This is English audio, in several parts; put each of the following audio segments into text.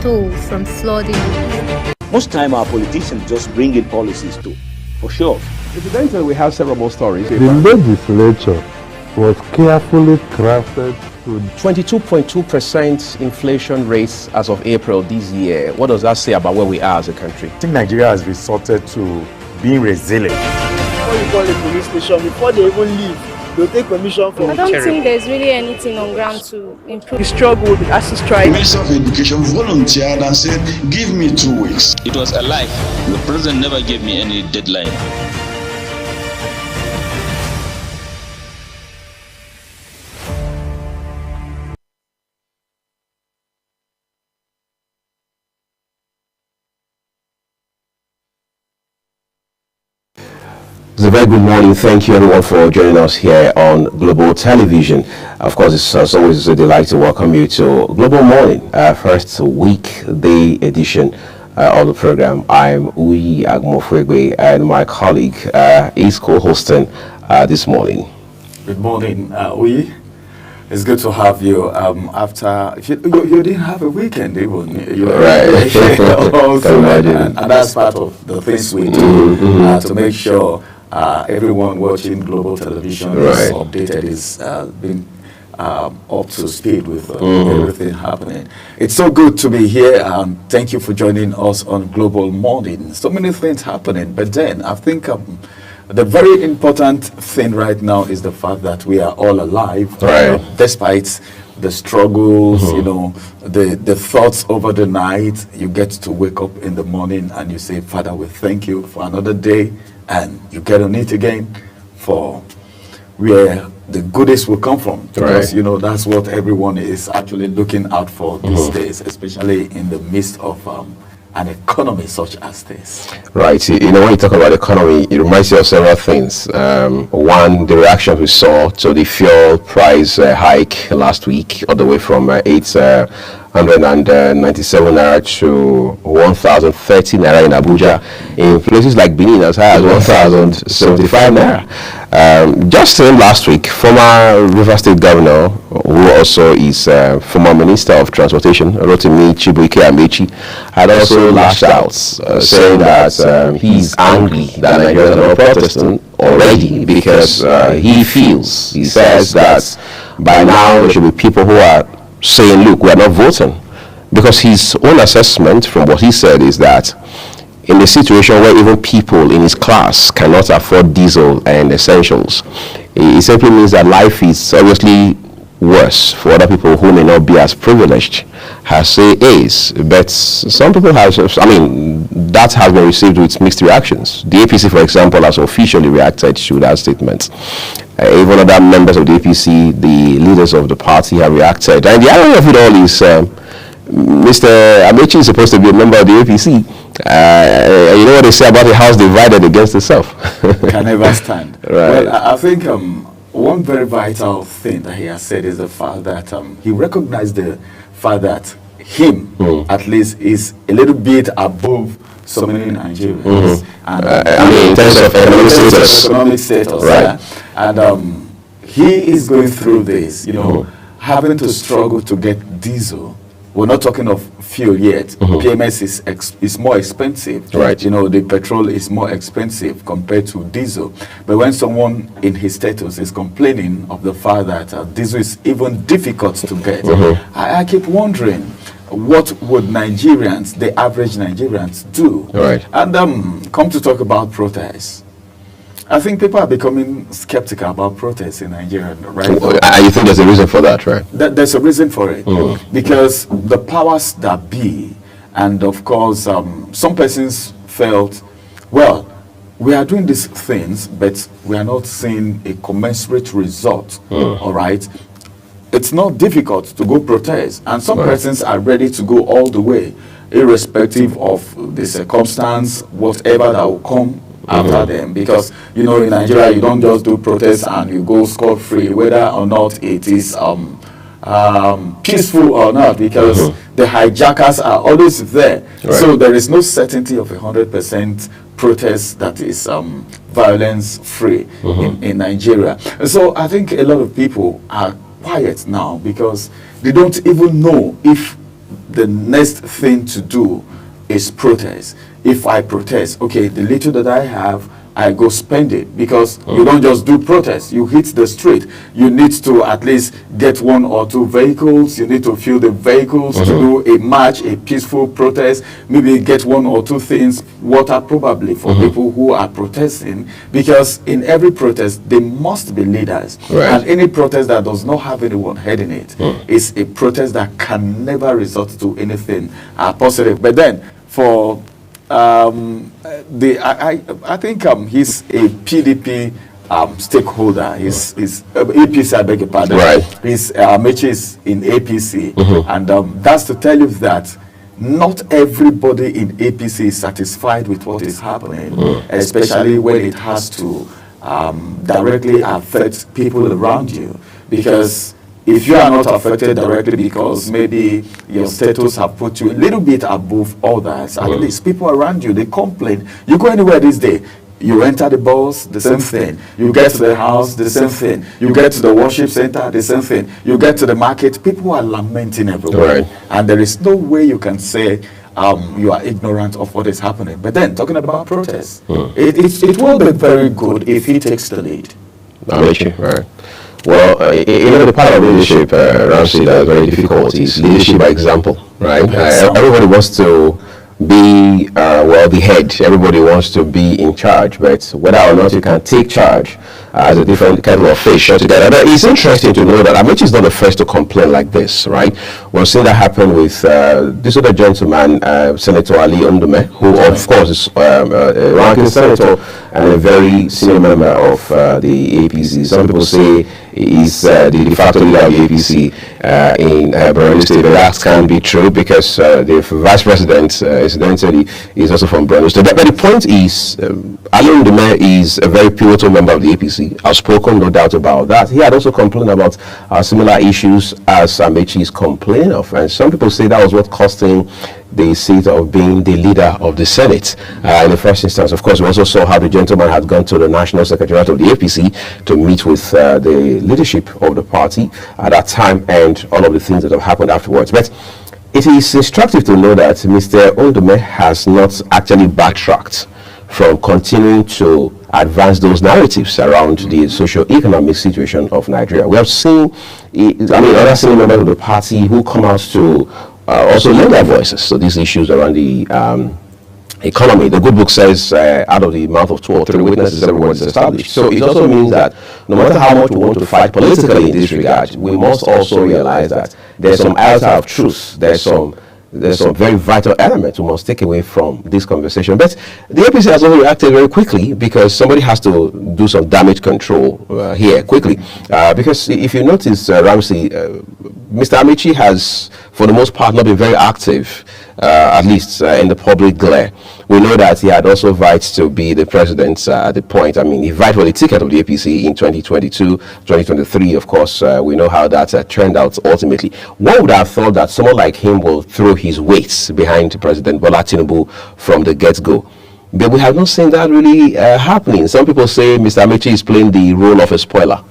stole from flooding. Most time our politicians just bring in policies too, for sure. Incidentally, we have several more stories. The legislature was carefully crafted to 22.2% inflation rates as of April this year. What does that say about where we are as a country? I think Nigeria has resorted to being resilient. Before you call a police station, before they even leave, they'll take permission from I don't think there's really anything on ground to improve. the struggle with ASU strike. The Minister of Education volunteered and said, give me 2 weeks. It was a lie. The president never gave me any deadline. It's a very good morning. Thank you everyone for joining us here on Global Television. Of course, it's as always a delight to welcome you to Global Morning, first weekday edition of the program. I'm Uyi Agmofwegwe and my colleague is co-hosting this morning. Good morning, Uyi. It's good to have you. After you didn't have a weekend, even Right. also, and that's part of the things we do to make sure everyone watching Global Television is updated, is being up to speed with everything happening. It's so good to be here. Thank you for joining us on Global Morning. So many things happening, but then I think the very important thing right now is the fact that we are all alive, despite the struggles, the thoughts over the night. You get to wake up in the morning and you say, Father, we thank you for another day, and you get on it again for where the goodies will come from. Because, that's what everyone is actually looking out for these days, especially in the midst of an economy such as this. Right. When you talk about economy, it reminds you of several things. One, the reaction we saw to the fuel price hike last week, all the way from 897 naira to 1,030 naira in Abuja. In places like Benin, as high as 1,075 naira. Just last week, former River State Governor, who also is former Minister of Transportation, Rotimi Chibuike Amechi, had also lashed out, saying that he's angry that Nigerians are protesting already because he says that by now there should be people who are saying, look, we are not voting. Because his own assessment from what he said is that in a situation where even people in his class cannot afford diesel and essentials, it simply means that life is obviously worse for other people who may not be as privileged as say is. But some people have, that has been received with mixed reactions. The APC, for example, has officially reacted to that statement. Even other members of the APC, the leaders of the party, have reacted. And the irony of it all is Mr. Amechi is supposed to be a member of the APC. You know what they say about a house divided against itself? Can never stand. Right. Well, I think one very vital thing that he has said is the fact that he recognized the fact that him, at least, is a little bit above so many Nigerians. And, in terms of economic status. Right. And he is going through this, having to struggle to get diesel. We're not talking of fuel yet. PMS is more expensive. Right. The petrol is more expensive compared to diesel. But when someone in his status is complaining of the fact that diesel is even difficult to get, I keep wondering, what would Nigerians, the average Nigerians, do? Right. And come to talk about protests. I think people are becoming skeptical about protests in Nigeria, right? You think there's a reason for that, right? There's a reason for it. Because the powers that be, and of course, some persons felt, well, we are doing these things, but we are not seeing a commensurate result, all right? It's not difficult to go protest, and some persons are ready to go all the way, irrespective of the circumstance, whatever that will come after them, because in Nigeria you don't just do protests and you go scot-free, whether or not it is peaceful or not, because the hijackers are always there. So there is no certainty of 100% protest that is violence free in Nigeria. So I think a lot of people are quiet now because they don't even know if the next thing to do is protest. If I protest, okay, the little that I have, I go spend it, because you don't just do protest. You hit the street. You need to at least get 1 or 2 vehicles. You need to fuel the vehicles to do a march, a peaceful protest. Maybe get 1 or 2 things, water probably for people who are protesting, because in every protest there must be leaders. Right. And any protest that does not have anyone heading it is a protest that can never result to anything positive. But then for I think he's a PDP stakeholder. He's APC, I beg your pardon. Right. He's Amechi is in APC, and that's to tell you that not everybody in APC is satisfied with what is happening, especially when it has to directly affect people around you. Because if you are not affected directly because maybe your status have put you a little bit above others, at least people around you, they complain. You go anywhere this day, you enter the bus, the same thing. You get to the house, the same thing. You get to the worship center, the same thing. You get to the market, people are lamenting everywhere. Right. And there is no way you can say you are ignorant of what is happening. But then, talking about protests, it will be very good if he takes the lead. Right. Well, the part of leadership, Ramsey, that is very difficult is leadership by example, right? Everybody wants to be, the head. Everybody wants to be in charge, but whether or not you can take charge as a different kind of fish altogether. It's interesting to know that Amechi is not the first to complain like this, right? We've seen that happen with this other gentleman, Senator Ali Ondume, who of course is a ranking senator and a very senior member of the APC. Some people say he's the de facto leader of the APC in Borno State, but that can't be true because the vice president, incidentally, is also from Borno State. But the point is, Ali Ondume is a very pivotal member of the APC. Outspoken, no doubt about that. He had also complained about similar issues as Amechi is complaining of, and some people say that was what cost him the seat of being the leader of the Senate in the first instance. Of course, we also saw how the gentleman had gone to the National Secretariat of the APC to meet with the leadership of the party at that time, and all of the things that have happened afterwards. But it is instructive to know that Mr. Ondume has not actually backtracked from continuing to advance those narratives around the socio-economic situation of Nigeria. We have seen, other senior members of the party who come out to also lend their voices to these issues around the economy. The good book says, out of the mouth of 2 or 3 witnesses, everyone is established. So it also means that no matter how much we want to fight politically in this regard, we must also realize that there's some iota of truth, there's some very vital elements we must take away from this conversation. But the APC has also reacted very quickly because somebody has to do some damage control here quickly. Because if you notice, Ramsey, Mr. Amechi has, for the most part, not been very active, at least in the public glare. We know that he had also vied to be the president at the point. He vied for the ticket of the APC in 2022, 2023. Of course, we know how that turned out ultimately. One would have thought that someone like him will throw his weight behind President Bola Tinubu from the get-go. But we have not seen that really happening. Some people say Mr. Amechi is playing the role of a spoiler.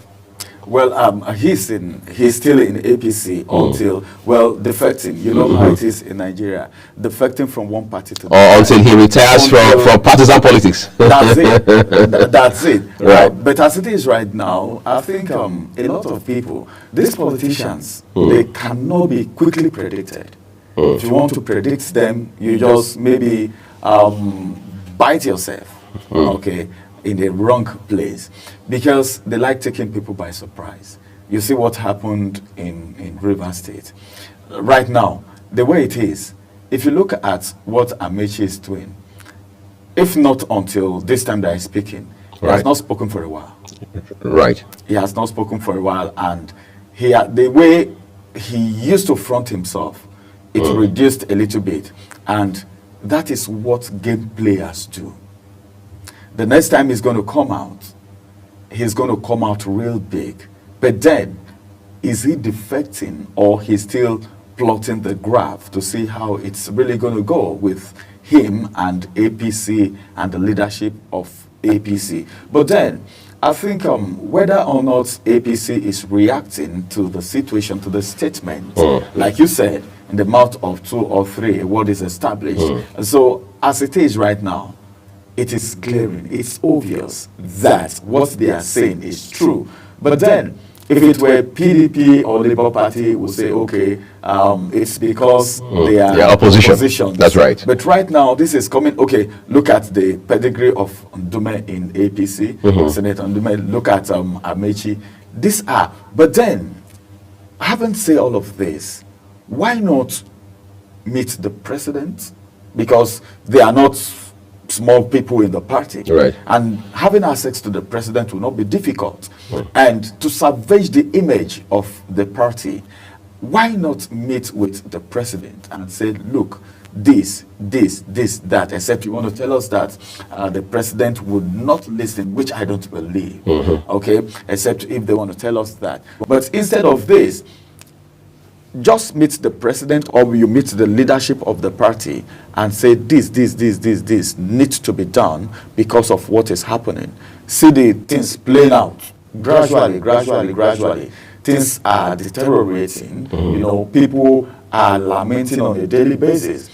Well, he's still in APC until, defecting. You know how it is in Nigeria, defecting from one party to the other. Until he retires from partisan politics. That's it. That's it. Right. But as it is right now, I think a lot of people, these politicians, they cannot be quickly predicted. If you want to predict them, you just maybe bite yourself. Okay. In the wrong place, because they like taking people by surprise. You see what happened in Rivers State. Right now, the way it is, if you look at what Amechi is doing, if not until this time that I'm speaking, he has not spoken for a while. Right. He has not spoken for a while, and the way he used to front himself, it reduced a little bit, and that is what game players do. The next time he's going to come out real big. But then, is he defecting, or he's still plotting the graph to see how it's really going to go with him and APC and the leadership of APC? But then, I think whether or not APC is reacting to the situation, to the statement, like you said, in the mouth of 2 or 3, a word is established. So as it is right now, it is glaring, it's obvious that what they are saying is true. But then, if it were PDP or Labour Party, would say, okay, it's because they are opposition. That's right. But right now, this is coming, okay, look at the pedigree of Ndume in APC, Senator Ndume, look at Amechi. These are, but then, having said all of this, why not meet the president? Because they are not small people in the party. Right. And having access to the president will not be difficult. And to salvage the image of the party, why not meet with the president and say, look, this, that, except you want to tell us that the president would not listen, which I don't believe, okay, except if they want to tell us that. But instead of this, just meet the president, or you meet the leadership of the party and say this needs to be done because of what is happening. See the things playing out gradually. Things are deteriorating. You know, people are lamenting on a daily basis.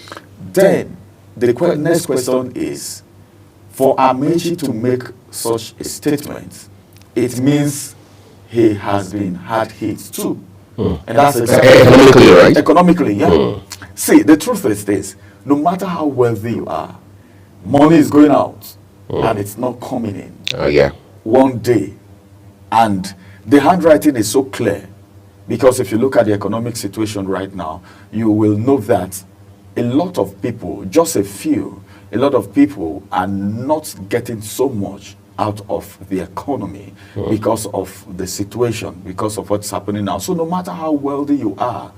Then the next question is, for Amechi to make such a statement, it means he has been hard hit too. And that's exactly economically, right? Economically, yeah. See, the truth is this: no matter how wealthy you are, money is going out and it's not coming in. One day, and the handwriting is so clear, because if you look at the economic situation right now, you will know that a lot of people, just a lot of people are not getting so much out of the economy because of the situation, because of what's happening now. So no matter how wealthy you are,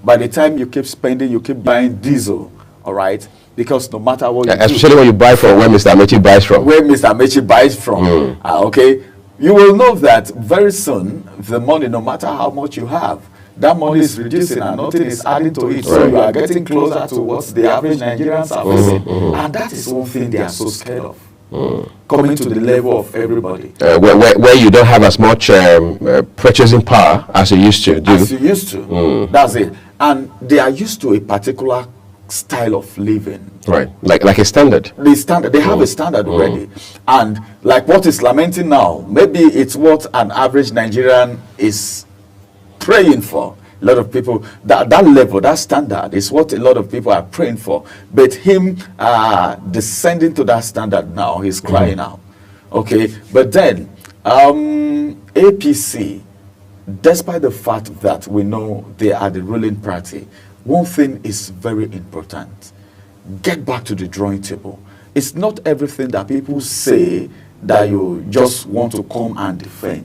by the time you keep spending, you keep buying diesel, all right? Because no matter what you especially when you buy from where Mr. Amechi buys from. Where Mr. Amechi buys from, okay? You will know that very soon, the money, no matter how much you have, that money is reducing and nothing is adding to it. So you are getting closer to what the average Nigerians are facing. And that is one thing they are so scared of. Coming to the level of everybody. Where you don't have as much purchasing power as you used to do. As you used to. That's it. And they are used to a particular style of living. Right. Like a standard. The standard. They have a standard already. And like what is lamenting now, maybe it's what an average Nigerian is praying for. A lot of people, that level, that standard is what a lot of people are praying for. But him descending to that standard now, he's crying out. Okay, but then APC, despite the fact that we know they are the ruling party, one thing is very important. Get back to the drawing table. It's not everything that people say that you just want to come and defend.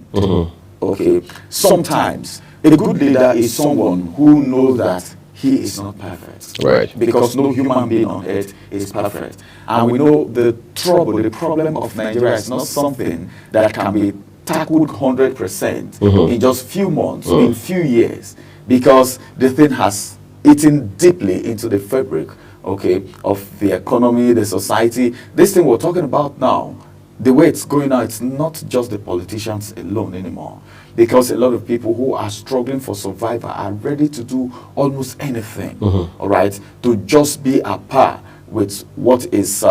Okay, sometimes a good leader is someone who knows that he is not perfect. Right. Because no human being on earth is perfect. And we know the trouble, the problem of Nigeria is not something that can be tackled 100% in just few months, in few years, because the thing has eaten deeply into the fabric, okay, of the economy, the society. This thing we're talking about now, the way it's going now, it's not just the politicians alone anymore. Because a lot of people who are struggling for survival are ready to do almost anything, all right, to just be a par with what is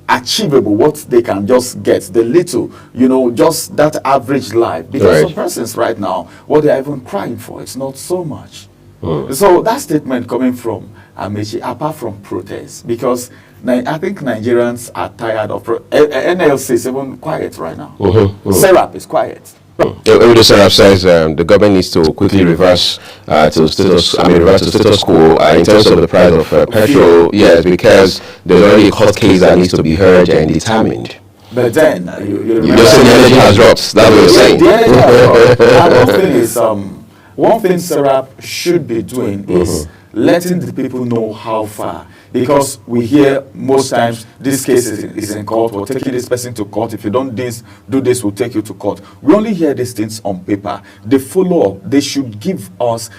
achievable, what they can just get, the little, you know, just that average life. Because some persons right now, what they are even crying for, it's not so much. So that statement coming from Amechi, apart from protest, because I think Nigerians are tired of NLC is even quiet right now. Serap is quiet. Ewido Serap says the government needs to quickly reverse to status quo in terms of the price of petrol. Yes, because there's already a court case that needs to be heard and determined. But then you're saying the energy has dropped. That's what you're saying. The energy has dropped. And one thing is, one thing Serap should be doing is letting the people know how far. Because we hear most times this case is in court, or taking this person to court. If you don't do this, we'll take you to court. We only hear these things on paper. They follow up. They should give us.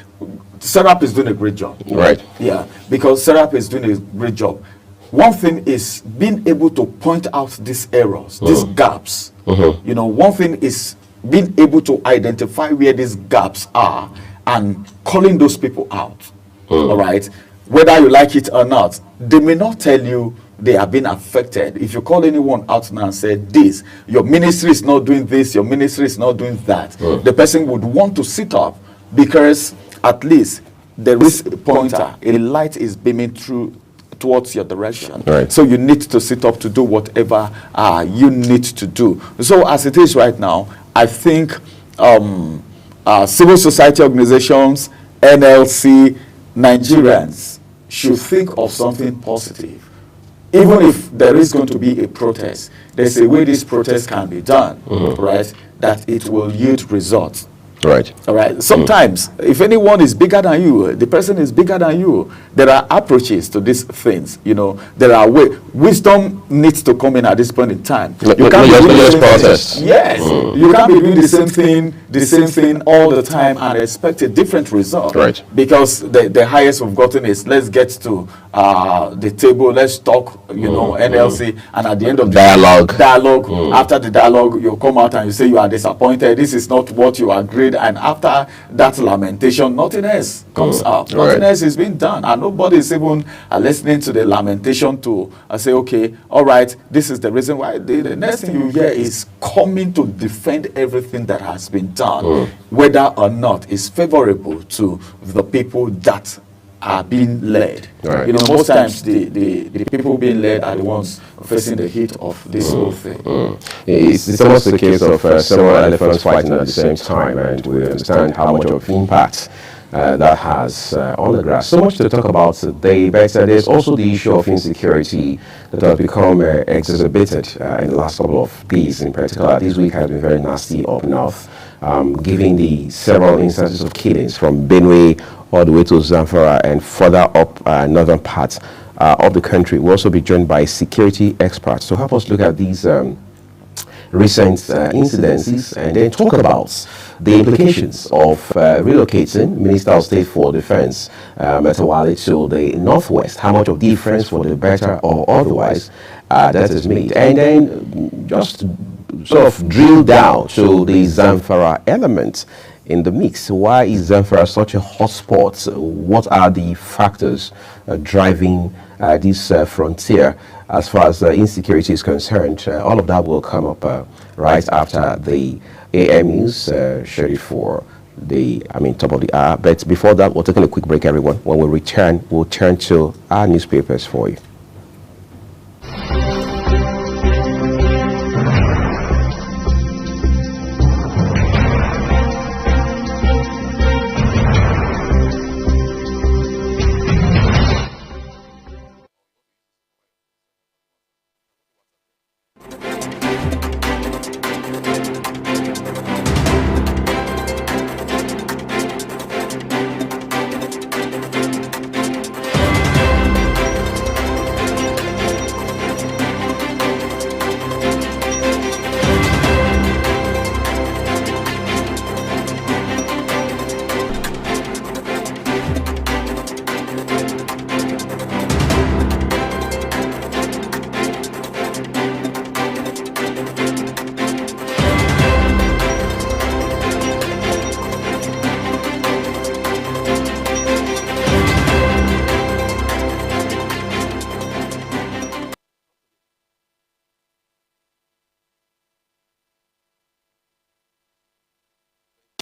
Serap is doing a great job. Right. Yeah, because Serap is doing a great job. One thing is being able to point out these errors, these gaps. You know, one thing is being able to identify where these gaps are and calling those people out. all right, whether you like it or not. They may not tell you they have been affected. If you call anyone out now and say this, your ministry is not doing this, your ministry is not doing that, the person would want to sit up, because at least there is a pointer, a light is beaming through towards your direction. Right. So you need to sit up to do whatever you need to do. So as it is right now, I think civil society organizations, NLC, Nigerians should think of something positive. Even if there is going to be a protest, there's a way this protest can be done, right? That it will yield results. Right. All right. Sometimes, if anyone is bigger than you, the person is bigger than you. There are approaches to these things. You know, there are ways. Wisdom needs to come in at this point in time. You can't be doing the same thing. Yes. You can't be doing the same thing all the time and expect a different result. Right. Because the highest we've gotten is, let's get to the table, let's talk. You know, NLC, and at the end of the dialogue. After the dialogue, you come out and you say you are disappointed. This is not what you agreed. And after that lamentation, nothing else comes up. Nothing else is being done, and nobody is even listening to the lamentation to say, okay, all right, this is the reason why. The next thing you hear is coming to defend everything that has been done, whether or not is favorable to the people that are being led. Right. You know, most times the people being led are the ones facing the heat of this whole thing. It's almost a case of several elephants fighting at the same time, and we understand how much of impact that has on the grass. So much to talk about today, but there's also the issue of insecurity that has become exacerbated in the last couple of days. In particular, this week has been very nasty up north, given the several instances of killings from Benue all the way to Zamfara and further up northern parts of the country. We'll also be joined by security experts to help us look at these recent incidences and then talk about the implications of relocating Minister of State for Defense Metawale to the northwest, how much of difference for the better or otherwise that is made, and then just sort of drill down to the Zamfara element in the mix. Why is Zamfara such a hotspot? What are the factors driving this frontier as far as insecurity is concerned? All of that will come up right after the AM news, scheduled for the top of the hour. But before that, we're taking a quick break, everyone. When we return, we'll turn to our newspapers for you.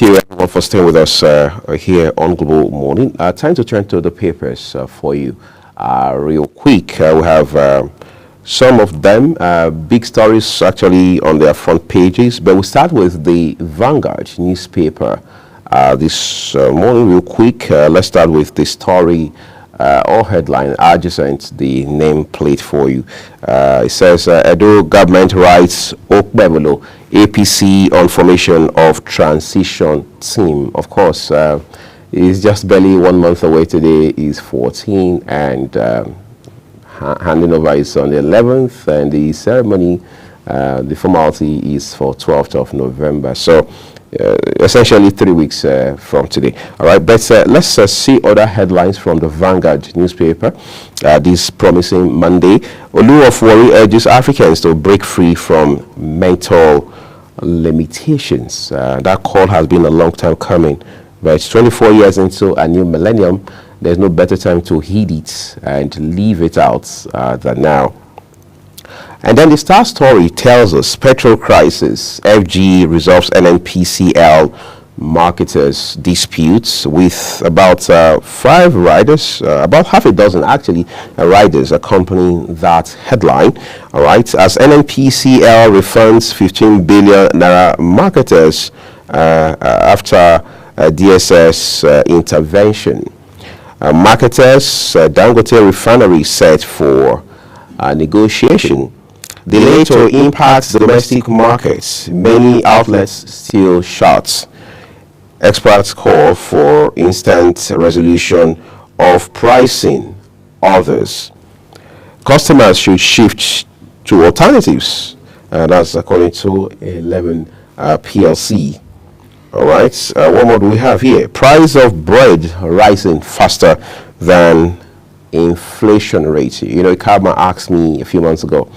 Thank you everyone for staying with us here on Global Morning. Time to turn to the papers for you real quick. We have some of them, big stories actually on their front pages, but we'll start with the Vanguard newspaper this morning real quick. Let's start with the story or headline adjacent the nameplate for you. It says Edo government writes Okbebolo APC on formation of transition team. Of course, it's just barely 1 month away. Today is 14, and handing over is on the 11th, and the ceremony, the formality is for 12th of November. So essentially 3 weeks from today. All right, but let's see other headlines from the Vanguard newspaper this promising Monday. Olu of Warri urges Africans to break free from mental limitations. That call has been a long time coming, but it's 24 years into a new millennium, there's no better time to heed it and leave it out than now. And then the Star story tells us petrol crisis, FG resolves NNPCL marketers disputes with about 5 riders, about half a dozen actually riders accompanying that headline. All right, as NNPCL refunds 15 billion naira marketers after DSS intervention. Marketers, Dangote refinery set for negotiation. Delay to impact domestic markets. Many outlets still shut. Experts call for instant resolution of pricing. Others. Customers should shift to alternatives. That's according to 11 PLC. All right. What more do we have here? Price of bread rising faster than inflation rate. You know, Karma asked me a few months ago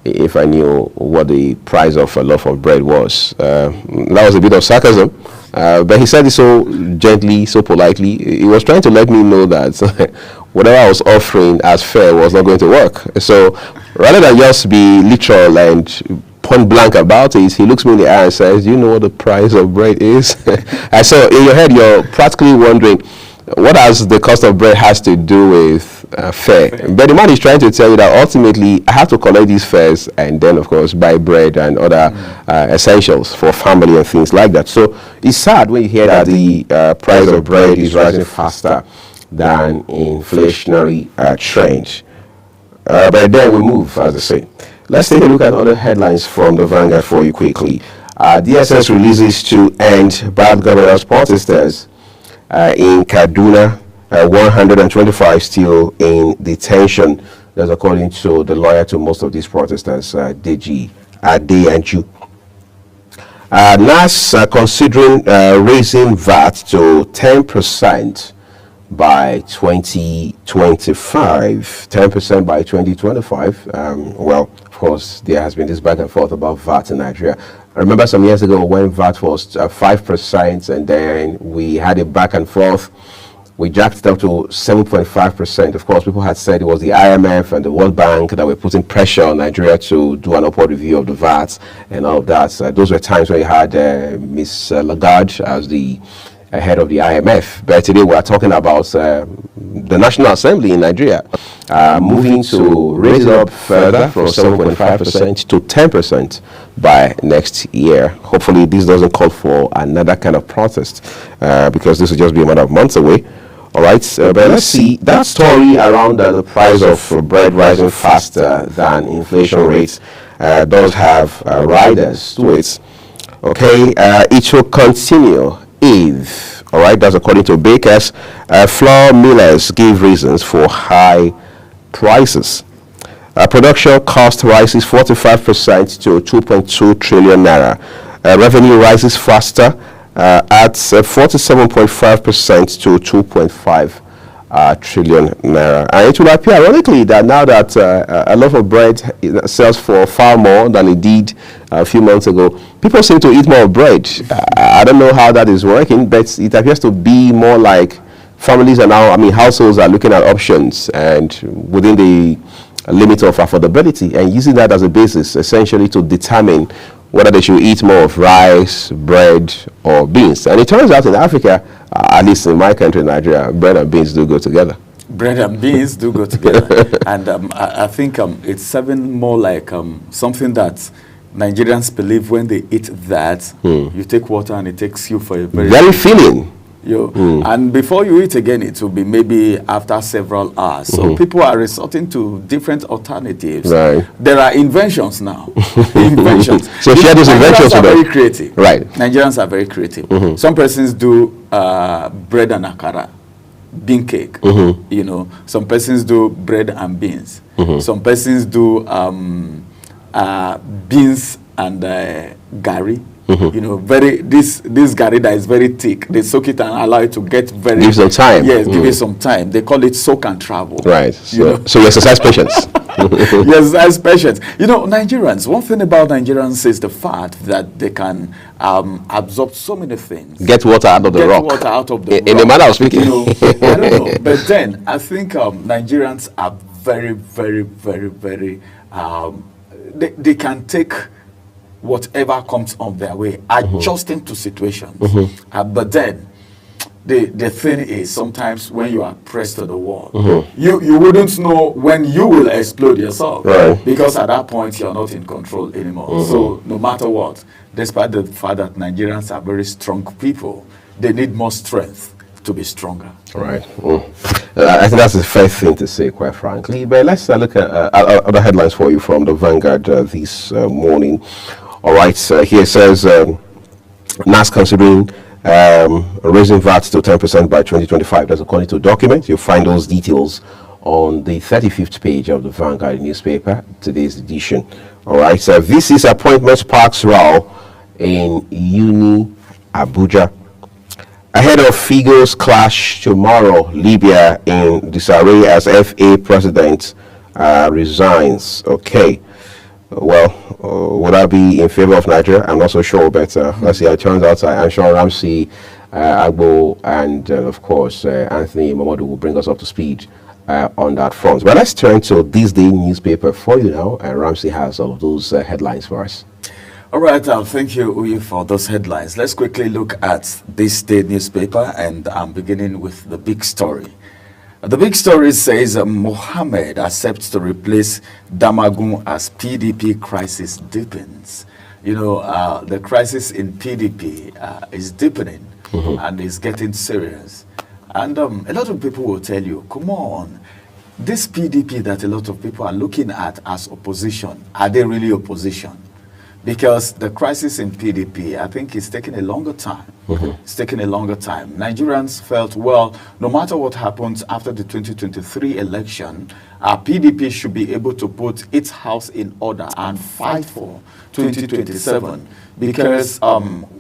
if I knew what the price of a loaf of bread was. That was a bit of sarcasm, but he said it so gently, so politely. He was trying to let me know that whatever I was offering as fare was not going to work. So rather than just be literal and point blank about it, he looks me in the eye and says, "Do you know what the price of bread is?" And so in your head, you're practically wondering, what has the cost of bread has to do with fare? But the man is trying to tell you that ultimately I have to collect these fares and then of course buy bread and other essentials for family and things like that. So it's sad when you hear that the price of bread is rising faster than inflationary trend. But then we move, as I say. Let's take a look at other headlines from the Vanguard for you quickly. DSS releases to end bad governance protesters. In Kaduna, 125 still in detention. That's according to the lawyer to most of these protesters, Deji Adeyanju. NAS considering raising VAT to 10% by 2025. 10% by 2025. Well, of course, there has been this back and forth about VAT in Nigeria. I remember some years ago when VAT was 5%, and then we had a back and forth. We jacked it up to 7.5%. Of course, people had said it was the IMF and the World Bank that were putting pressure on Nigeria to do an upward review of the VAT and all of that. Those were times when you had Ms. Lagarde as the head of the IMF. But today we are talking about the National Assembly in Nigeria moving to raise it up further from 7.5% to 10% by next year. Hopefully this doesn't call for another kind of protest because this will just be a matter of months away. All right, but let's see that story around the price of bread rising faster than inflation rates does have riders to it. Okay, it will continue if, all right, that's according to Bakers. Flour millers give reasons for high prices. Production cost rises 45% to 2.2 trillion naira. Revenue rises faster at 47.5% to 2.5 trillion naira. And it will appear ironically that now that a loaf of bread sells for far more than it did a few months ago, people seem to eat more bread. I don't know how that is working, but it appears to be more like families are now, households are looking at options and within the limit of affordability and using that as a basis essentially to determine whether they should eat more of rice, bread, or beans. And it turns out in Africa, at least in my country, Nigeria, bread and beans do go together. Bread and beans do go together. And I think it's serving more like something that Nigerians believe when they eat that, you take water and it takes you for a very filling. And before you eat again, it will be maybe after several hours. So people are resorting to different alternatives. Right. There are inventions now. Inventions. So share those inventions. Nigerians are very creative. Right. Nigerians are very creative. Some persons do bread and akara, bean cake. You know, some persons do bread and beans. Some persons do beans and gari. You know, this gari that is very thick, they soak it and allow it to get very... Give some time. Yes, give it some time. They call it soak and travel. Right. So you exercise patience. You exercise patience. You know, Nigerians, one thing about Nigerians is the fact that they can absorb so many things. Get water out of the rock. Water out of the rock. In the manner of speaking. You know, I don't know. But then, I think Nigerians are very, very, very, very, they can take whatever comes on their way, adjusting to situations. But then, the thing is, sometimes when you are pressed to the wall, you wouldn't know when you will explode yourself. Right. Because at that point, you're not in control anymore. So no matter what, despite the fact that Nigerians are very strong people, they need more strength to be stronger. Right. I think that's the fair thing to say, quite frankly. But let's look at other headlines for you from the Vanguard this morning. All right, here it says, NAS considering raising VAT to 10% by 2025. That's according to a document. You'll find those details on the 35th page of the Vanguard newspaper, today's edition. All right, so this is Appointment Parks Row in Uni, Abuja. Ahead of Figo's clash tomorrow, Libya in disarray as FA president resigns. Okay. Well, would I be in favor of Nigeria? I'm not so sure, but let's see how it turns out. I'm sure Ramsey, Agbo, and of course, Anthony Mamadou will bring us up to speed on that front. But let's turn to this day newspaper for you now, and Ramsey has all of those headlines for us. All right, thank you, Uyi, for those headlines. Let's quickly look at this day newspaper, and I'm beginning with the big story. The big story says Mohammed accepts to replace Damagun as PDP crisis deepens. You know, the crisis in PDP is deepening and is getting serious. And a lot of people will tell you, come on, this PDP that a lot of people are looking at as opposition, are they really opposition? Because the crisis in PDP, I think, is taking a longer time. It's taking a longer time. Nigerians felt, well, no matter what happens after the 2023 election, PDP should be able to put its house in order and fight for 2027. Because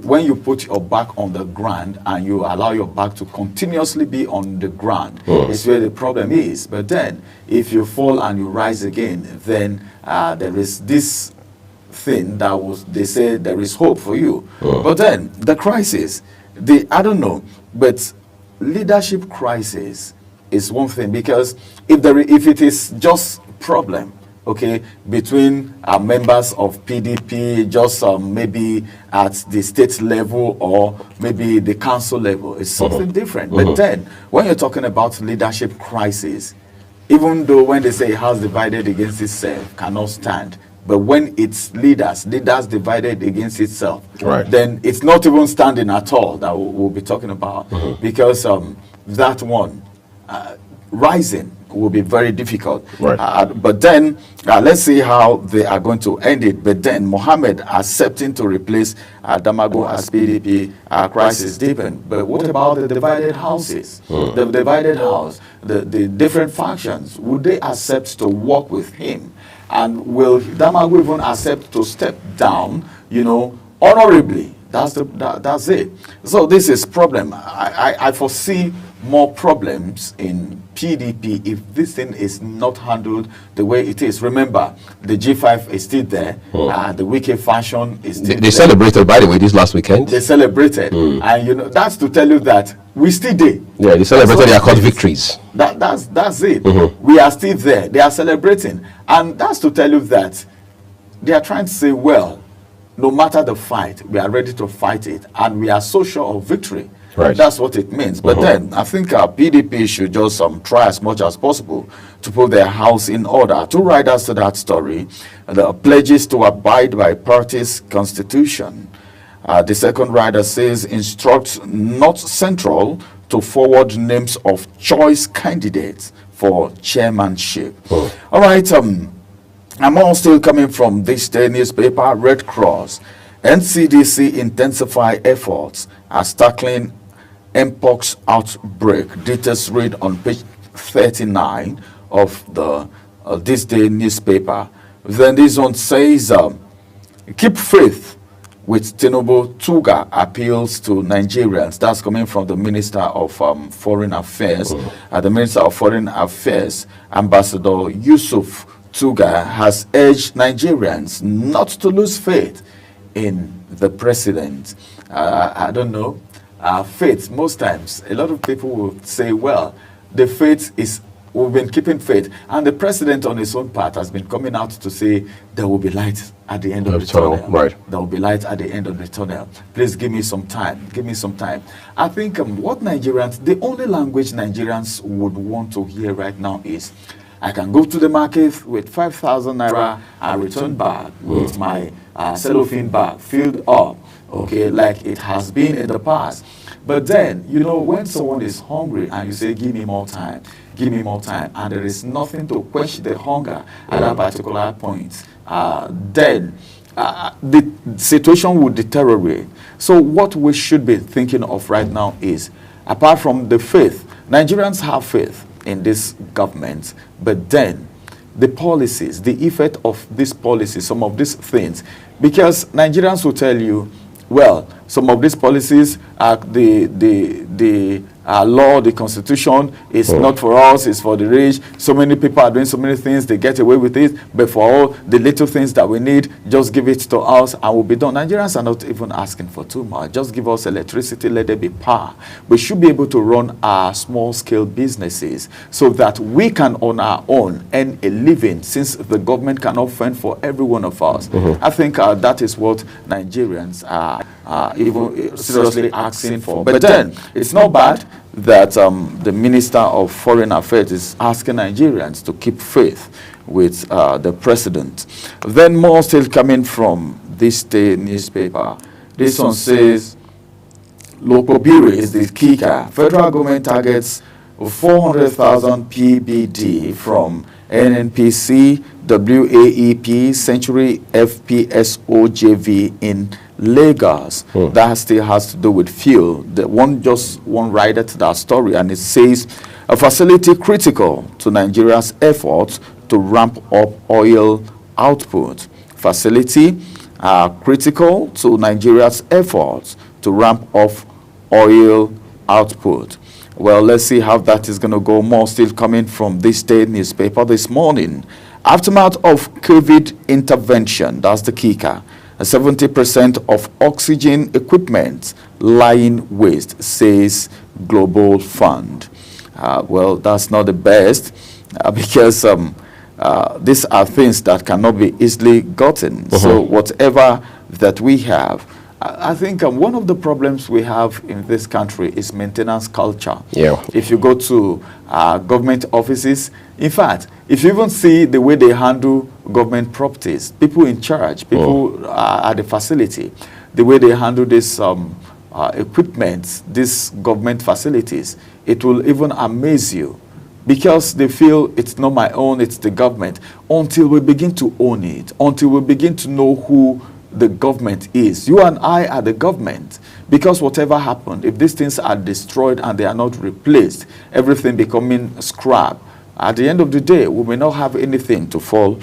when you put your back on the ground and you allow your back to continuously be on the ground, it's where the problem is. But then, if you fall and you rise again, then there is this thing that they say there is hope for you. But then the crisis, I don't know, but leadership crisis is one thing, because if it is just problem, okay, between members of PDP, just maybe at the state level or maybe the council level, it's something different. But then when you're talking about leadership crisis, even though when they say house divided against itself cannot stand, but when it's leaders divided against itself, then it's not even standing at all that we'll be talking about, because that one, rising will be very difficult. But then, let's see how they are going to end it. But then, Mohammed accepting to replace Damagun as PDP crisis deepen. But what about the divided houses? The divided house, the different factions, would they accept to work with him? And will Damagun even accept to step down, you know, honorably? That's it. So this is problem. I foresee more problems in PDP if this thing is not handled the way it is. Remember, the G5 is still there. The Wike faction is still there. They celebrated, by the way, this last weekend. They celebrated. And, you know, that's to tell you that we still there. Yeah, they celebrated their court victories. That's it. We are still there. They are celebrating. And that's to tell you that they are trying to say, well, no matter the fight, we are ready to fight it. And we are so sure of victory. That's what it means. But then I think PDP should just try as much as possible to put their house in order. Two writers to that story: the pledges to abide by party's constitution. The second writer says, instructs North Central to forward names of choice candidates for chairmanship. All right, I'm all still coming from this day newspaper. Red Cross, NCDC intensify efforts as tackling Mpox outbreak. Details read on page 39 of the this day newspaper. Then this one says, keep faith with Tinubu. Tuga appeals to Nigerians. That's coming from the Minister of Foreign Affairs. The Minister of Foreign Affairs, Ambassador Yusuf Tuga has urged Nigerians not to lose faith in the president. I don't know. Faith, most times, a lot of people will say, well, the faith is, we've been keeping faith. And the president on his own part has been coming out to say there will be light at the end of the tunnel. Right. There will be light at the end of the tunnel. Please give me some time. Give me some time. I think what Nigerians, the only language Nigerians would want to hear right now is, I can go to the market with 5,000 naira and return back with my cellophane bag filled up, okay, like it has been in the past. But then, you know, when someone is hungry and you say, give me more time, and there is nothing to quench the hunger at that particular point, then the situation will deteriorate. So what we should be thinking of right now is, apart from the faith, Nigerians have faith in this government, but then the policies, the effect of these policies, some of these things, because Nigerians will tell you, well, some of these policies, the law, the constitution is not for us, it's for the rich. So many people are doing so many things, they get away with it, but for all the little things that we need, just give it to us and we'll be done. Nigerians are not even asking for too much. Just give us electricity, let there be power. We should be able to run our small-scale businesses so that we can on our own earn a living, since the government cannot fend for every one of us. I think that is what Nigerians are even seriously asking for. But then, it's not bad that the Minister of Foreign Affairs is asking Nigerians to keep faith with the president. Then more still coming from this day newspaper. This one says, Lokobiri is the kicker. Federal government targets 400,000 PBD from NNPC, WAEP, Century FPSOJV in Lagos. That still has to do with fuel. The one writer to that story, and it says, a facility critical to Nigeria's efforts to ramp up oil output. Facility critical to Nigeria's efforts to ramp up oil output. Well, let's see how that is going to go. More still coming from this day newspaper this morning. Aftermath of COVID intervention, that's the kicker. 70% of oxygen equipment lying waste, says Global Fund. Well, that's not the best because these are things that cannot be easily gotten. So whatever that we have, I think one of the problems we have in this country is maintenance culture. Yeah. If you go to government offices, in fact, if you even see the way they handle government properties, people in charge, people at the facility, the way they handle this equipment, these government facilities, it will even amaze you, because they feel it's not my own, it's the government. Until we begin to own it, until we begin to know who the government is. You and I are the government, because whatever happened, if these things are destroyed and they are not replaced, everything becoming scrap, at the end of the day, we may not have anything to fall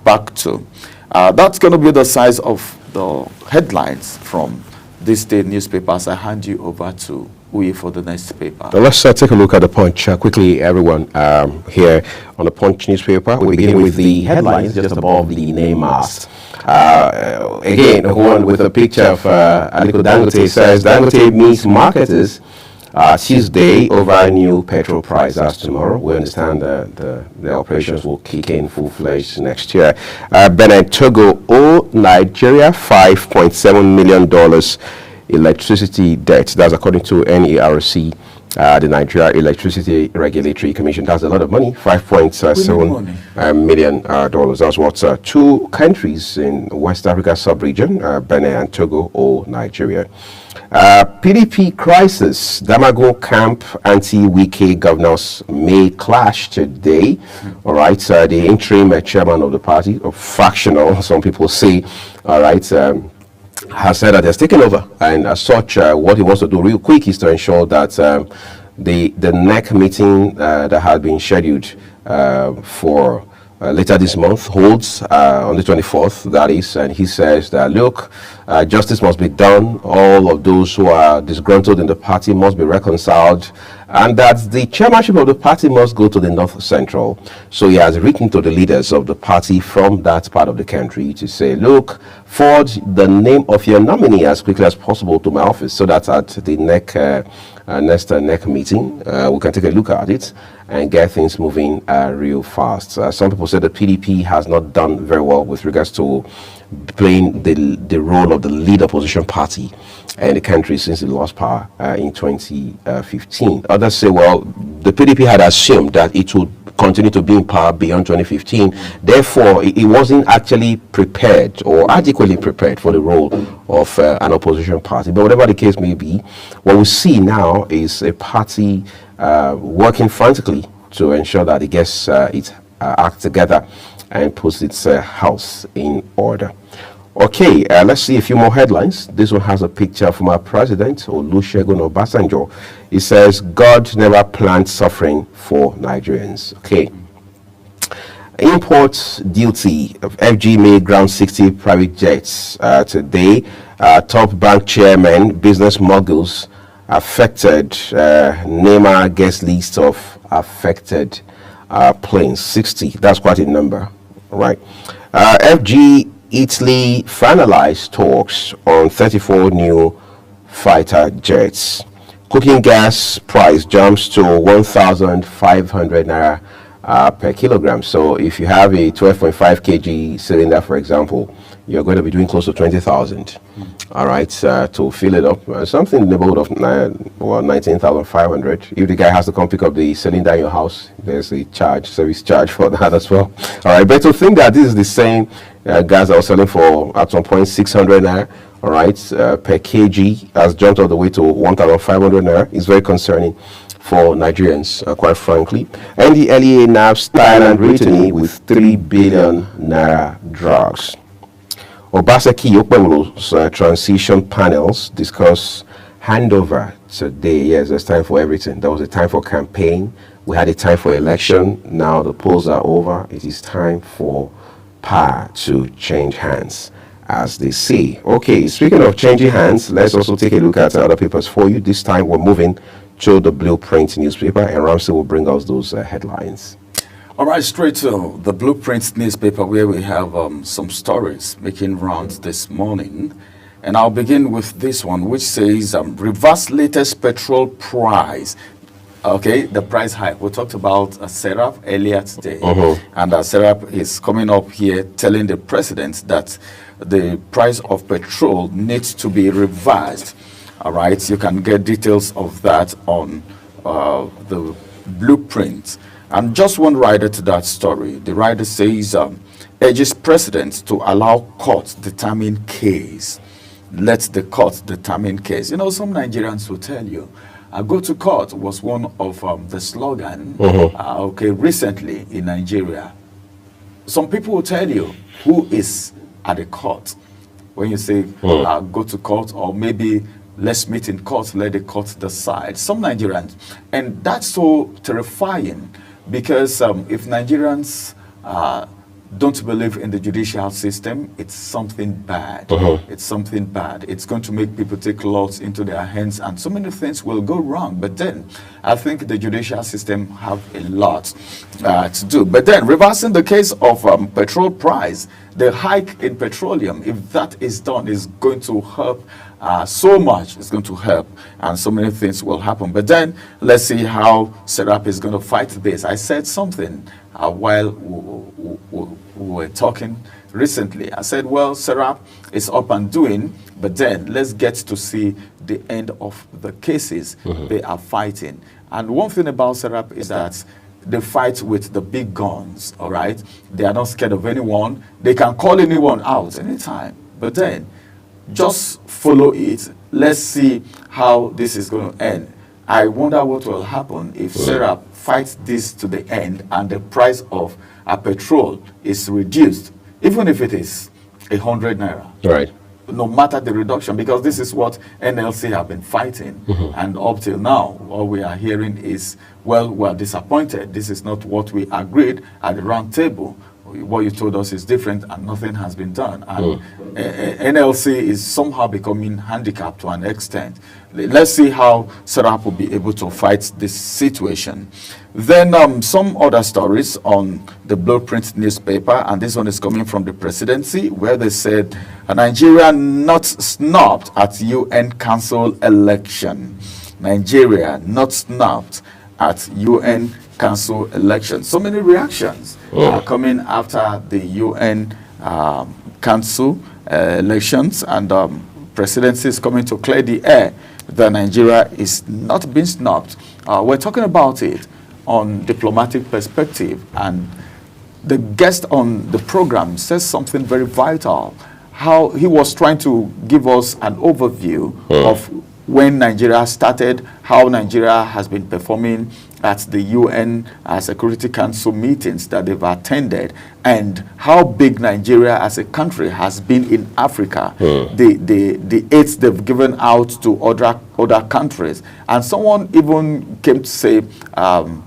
back to. That's going to be the size of the headlines from this day newspapers. I hand you over to Uyi for the next paper. Now let's take a look at the Punch quickly, everyone. Here on the Punch newspaper, we begin with the headlines just above the name mast. Again, one with a picture of Aliko Dangote. Says Dangote meets marketers Tuesday over new petrol price. That's tomorrow. We understand the operations will kick in full-fledged next year. Benin Togo owe Nigeria $5.7 million electricity debt. That's according to NERC, the Nigeria Electricity Regulatory Commission. That's a lot of money, $5.7 million. That's what two countries in West Africa sub-region, Benin and Togo, owe Nigeria. PDP crisis. Damagun camp anti-Wike governors may clash today. All right, the interim chairman of the party, or fractional, some people say, all right, has said that he has taken over, and as such, what he wants to do real quick is to ensure that the NEC meeting that had been scheduled for later this month holds on the 24th, that is, and he says that, look, Justice must be done. All of those who are disgruntled in the party must be reconciled, and that the chairmanship of the party must go to the North Central. So he has written to the leaders of the party from that part of the country to say, look, forge the name of your nominee as quickly as possible to my office, so that at the next meeting we can take a look at it and get things moving real fast. Some people say the PDP has not done very well with regards to playing the role of the lead opposition party in the country since it lost power in 2015. Others say, well, the PDP had assumed that it would continue to be in power beyond 2015. Therefore, it wasn't actually prepared or adequately prepared for the role of an opposition party. But whatever the case may be, what we see now is a party working frantically to ensure that it gets its act together and puts its house in order. Okay, let's see a few more headlines. This one has a picture from our president, Olusegun Obasanjo. It says, God never planned suffering for Nigerians. Okay. Import duty of FG made ground 60 private jets today. Top bank chairman, business moguls affected. NEMA guest list of affected planes. 60. That's quite a number. All right. FG Italy finalized talks on 34 new fighter jets. Cooking gas price jumps to 1,500 naira per kilogram. So if you have a 12.5 kg cylinder, for example, you're going to be doing close to 20,000. All right, to fill it up, something in the neighborhood of 19,500. If the guy has to come pick up the cylinder in your house, there's a service charge for that as well. All right, but to think that this is the same gas I was selling for at some point 600 naira, all right, per kg, has jumped all the way to 1,500 naira. It's very concerning for Nigerians, quite frankly. And the LEA nabbed Thailand Brittany with 3 billion naira drugs. Obaseki Okpemolo's transition panels discuss handover today. Yes, there's time for everything. There was a time for campaign. We had a time for election. Now the polls are over. It is time for power to change hands, as they say. Okay, speaking of changing hands, let's also take a look at other papers for you. This time we're moving to the Blueprint newspaper, and Ramsey will bring us those headlines. All right, straight to the Blueprint newspaper, where we have some stories making rounds this morning. And I'll begin with this one, which says reverse latest petrol price. Okay, the price hike. We talked about Serap earlier today. And Serap is coming up here telling the president that the price of petrol needs to be revised. All right, you can get details of that on the Blueprint. And just one rider to that story. The rider says, urges president to allow court determine case. Let the court determine case. You know, some Nigerians will tell you, go to court was one of the slogan, okay, recently in Nigeria. Some people will tell you who is at the court. When you say, go to court, or maybe let's meet in court, let the court decide. Some Nigerians, and that's so terrifying. Because if Nigerians don't believe in the judicial system, it's something bad. It's something bad. It's going to make people take laws into their hands, and so many things will go wrong. But then, I think the judicial system have a lot to do. But then, reversing the case of petrol price, the hike in petroleum, if that is done, is going to help so much. It's going to help, and so many things will happen. But then, let's see how Serap is going to fight this. I said something while we were talking recently. I said, well, Serap is up and doing, but then let's get to see the end of the cases they are fighting. And one thing about Serap is that they fight with the big guns, all right? They are not scared of anyone. They can call anyone out anytime. But then, just follow it. Let's see how this is going to end. I wonder what will happen if Serap fights this to the end and the price of petrol is reduced, even if it is 100 naira. Right. No matter the reduction, because this is what NLC have been fighting. And up till now, all we are hearing is, well, we're disappointed. This is not what we agreed at the round table. what you told us is different and nothing has been done. And NLC is somehow becoming handicapped to an extent. Let's see how SERAP will be able to fight this situation. Then some other stories on the Blueprint newspaper, and this one is coming from the presidency, where they said Nigeria not snubbed at UN Council election. Nigeria not snubbed at UN Council election. So many reactions are coming after the UN Council elections, and presidency is coming to clear the air that Nigeria is not being snubbed. We're talking about it on Diplomatic Perspective, and the guest on the program says something very vital. How he was trying to give us an overview of when Nigeria started, how Nigeria has been performing at the UN Security Council meetings that they've attended, and how big Nigeria as a country has been in Africa, the aids they've given out to other countries. And someone even came to say,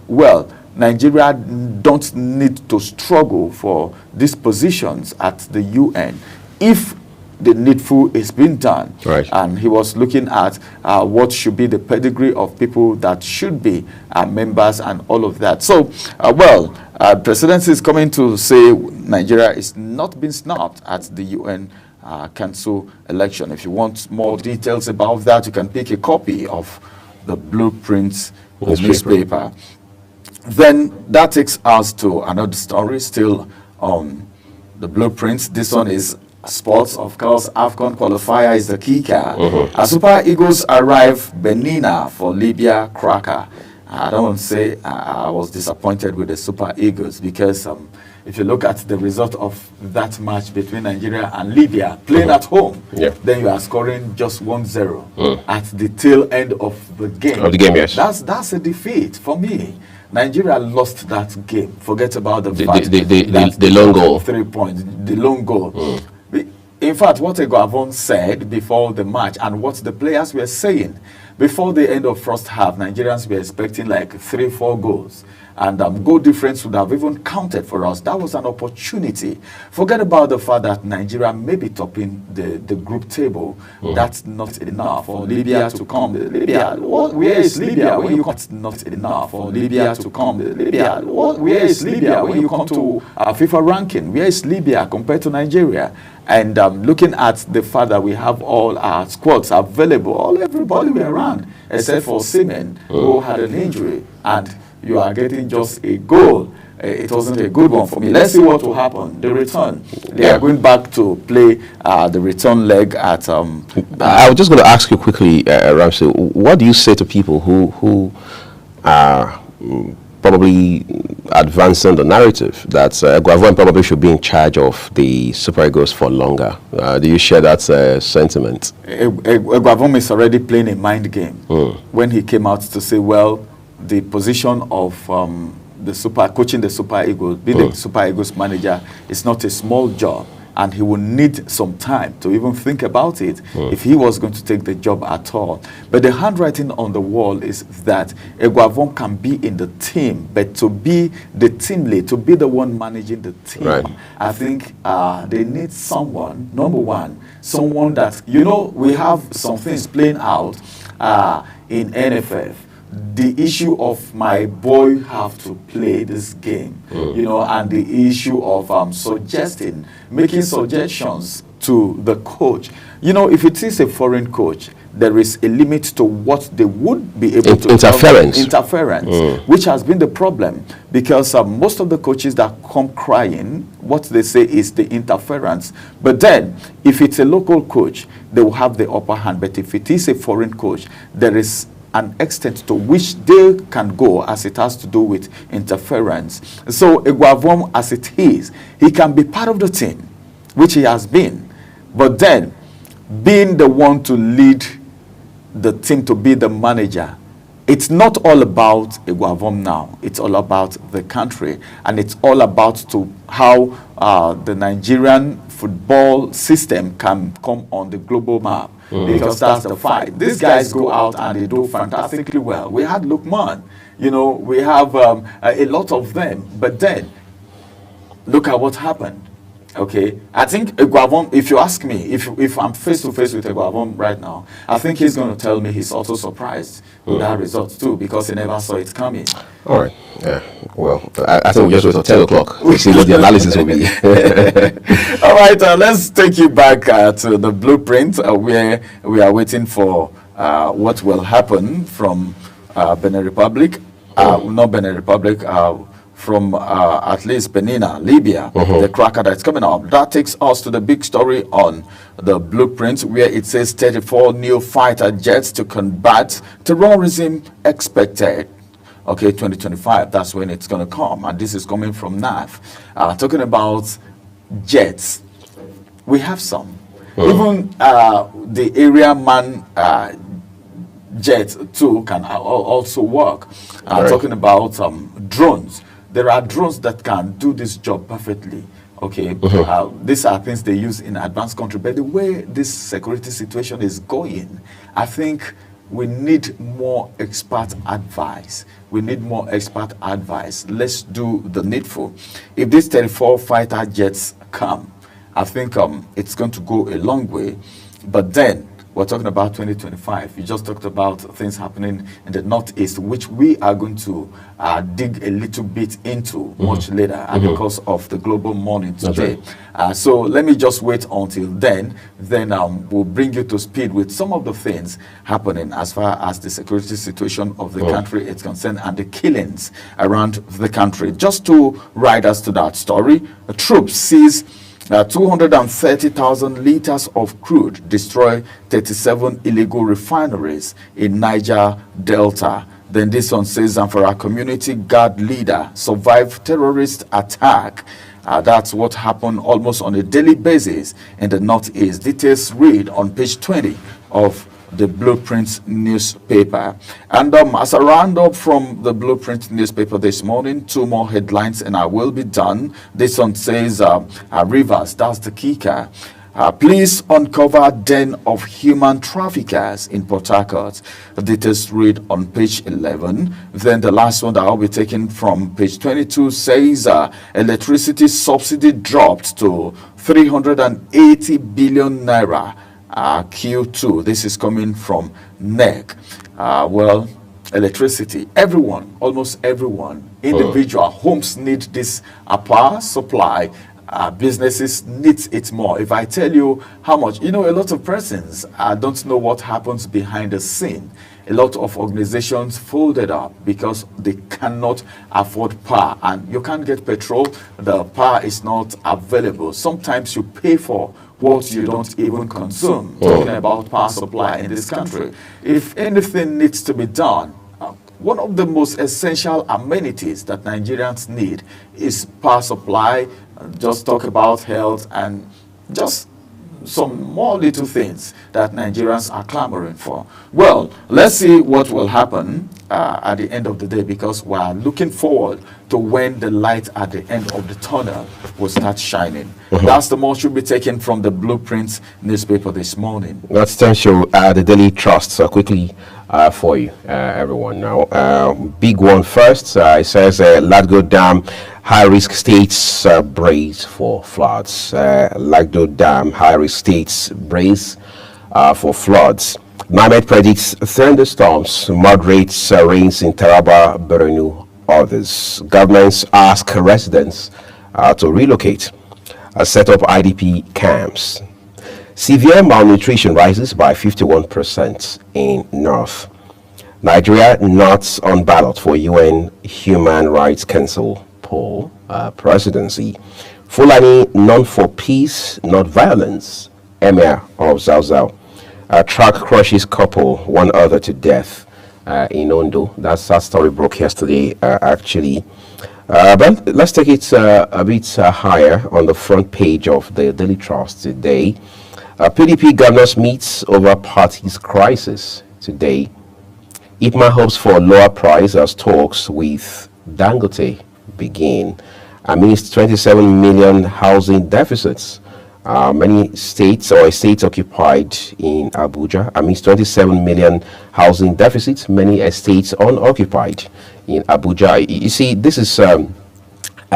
well, Nigeria don't need to struggle for these positions at the UN if the needful is being done. Right. And he was looking at what should be the pedigree of people that should be members and all of that. So, presidency is coming to say Nigeria is not being snubbed at the UN Council election. If you want more details about that, you can pick a copy of the Blueprint newspaper. Then that takes us to another story still on the Blueprint. This one is sports, of course. AFCON qualifier is the kicker. Super Eagles arrive Benina for Libya cracker. I don't want to say I was disappointed with the Super Eagles, because if you look at the result of that match between Nigeria and Libya, playing at home, then you are scoring just 1-0 at the tail end of the game. Yes. That's a defeat for me. Nigeria lost that game. Forget about the lone goal. 3 points, the lone goal. In fact, what Eguavon said before the match and what the players were saying, before the end of first half, Nigerians were expecting like 3-4 goals. And goal difference would have even counted for us. That was an opportunity. Forget about the fact that Nigeria may be topping the group table. That's not enough for Libya to come. Libya, where is Libya when you come? That's not enough for Libya to come. Libya, where is Libya when you come to FIFA ranking? Where is Libya compared to Nigeria? And looking at the fact that we have all our squads available, everybody were around, except for Seaman, who had an injury, and you are getting just a goal. It wasn't a good one for me. Let's see what will happen. The return. They are going back to play the return leg at... I was just going to ask you quickly, Ramsey, what do you say to people who are probably advancing the narrative that Eguavon probably should be in charge of the Super Eagles for longer? Do you share that sentiment? Eguavon is already playing a mind game when he came out to say, well, the position of coaching the Super Eagles, being the Super Eagles manager, is not a small job, and he will need some time to even think about it if he was going to take the job at all. But the handwriting on the wall is that Eguavon can be in the team, but to be the team lead, to be the one managing the team, I think they need someone, number one, someone that, we have some things playing out in NFF. The issue of my boy have to play this game, and the issue of making suggestions to the coach. If it is a foreign coach, there is a limit to what they would be able to interference, which has been the problem, because most of the coaches that come crying, what they say is the interference. But then, if it's a local coach, they will have the upper hand. But if it is a foreign coach, there is an extent to which they can go as it has to do with interference. So Eguavon, as it is, he can be part of the team, which he has been, but then being the one to lead the team, to be the manager, it's not all about Eguavon now. It's all about the country, and it's all about how the Nigerian football system can come on the global map. Because that's the fight. These guys go out and they do fantastically well. We had Lukman, we have a lot of them. But then, look at what happened. Okay, I think Eguavon, if you ask me, if I'm face to face with Eguavon right now, I think he's going to tell me he's also surprised with that result too, because he never saw it coming. All right. Yeah. Well, I think we just wait till 10 o'clock. We'll see what the analysis will be. All right, let's take you back to the blueprint where we are waiting for what will happen from Benin Republic, not Benin Republic, from at least Benin, Libya, the cracker that's coming up. That takes us to the big story on the blueprint, where it says 34 new fighter jets to combat terrorism expected. Okay, 2025, that's when it's going to come. And this is coming from NAF. Talking about jets, we have some. Even the area man jet too can also work. Talking about drones. There are drones that can do this job perfectly. Okay, these are things they use in advanced country. But the way this security situation is going, I think we need more expert advice. We need more expert advice. Let's do the needful. If these 34 fighter jets come, I think it's going to go a long way. But then we're talking about 2025. You just talked about things happening in the Northeast, which we are going to dig a little bit into much later because of the global morning today. So let me just wait until then. Then we'll bring you to speed with some of the things happening as far as the security situation of the country is concerned and the killings around the country. Just to ride us to that story, the troops seize 230,000 liters of crude, destroy 37 illegal refineries in Niger Delta. Then this one says, Zamfara community guard leader survived terrorist attack. That's what happened almost on a daily basis in the Northeast. Details read on page 20 of the Blueprint newspaper. And as a roundup from the Blueprint newspaper this morning, two more headlines and I will be done. This one says, Rivers, that's the kicker. Please uncover den of human traffickers in Port Harcourt. The details read on page 11. Then the last one that I'll be taking from page 22 says electricity subsidy dropped to 380 billion naira. Q2. This is coming from NEC. Well, electricity. Everyone, almost everyone, individual homes need this power supply. Businesses need it more. If I tell you how much, a lot of persons don't know what happens behind the scene. A lot of organizations folded up because they cannot afford power, and you can't get petrol. The power is not available. Sometimes you pay for what you don't even consume. Talking about power supply in this country. If anything needs to be done, one of the most essential amenities that Nigerians need is power supply. Just talk about health and just some more little things that Nigerians are clamoring for. Well, let's see what will happen at the end of the day, because we are looking forward to when the light at the end of the tunnel will start shining. That's the most you'll be taken from the Blueprint newspaper this morning. Let's turn to the Daily Trust quickly for you, everyone. Now, big one first. It says Lagdo Dam high-risk states brace for floods. Lagdo Dam high-risk states brace for floods. NIMET predicts thunderstorms, moderate rains in Taraba, Borno, others. Governments ask residents to relocate, set up IDP camps. Severe malnutrition rises by 51% in North. Nigeria not on ballot for UN Human Rights Council poll presidency. Fulani known for peace, not violence. Emir of Zauzau. Truck crushes couple, one other to death in Ondo. That's that story broke yesterday, actually. But let's take it a bit higher on the front page of the Daily Trust today. PDP governors meets over party's crisis today. IPMA hopes for lower price as talks with Dangote begin. Amidst 27 million housing deficits, many states or estates occupied in Abuja. Amidst 27 million housing deficits, many estates unoccupied in Abuja. You see, this is a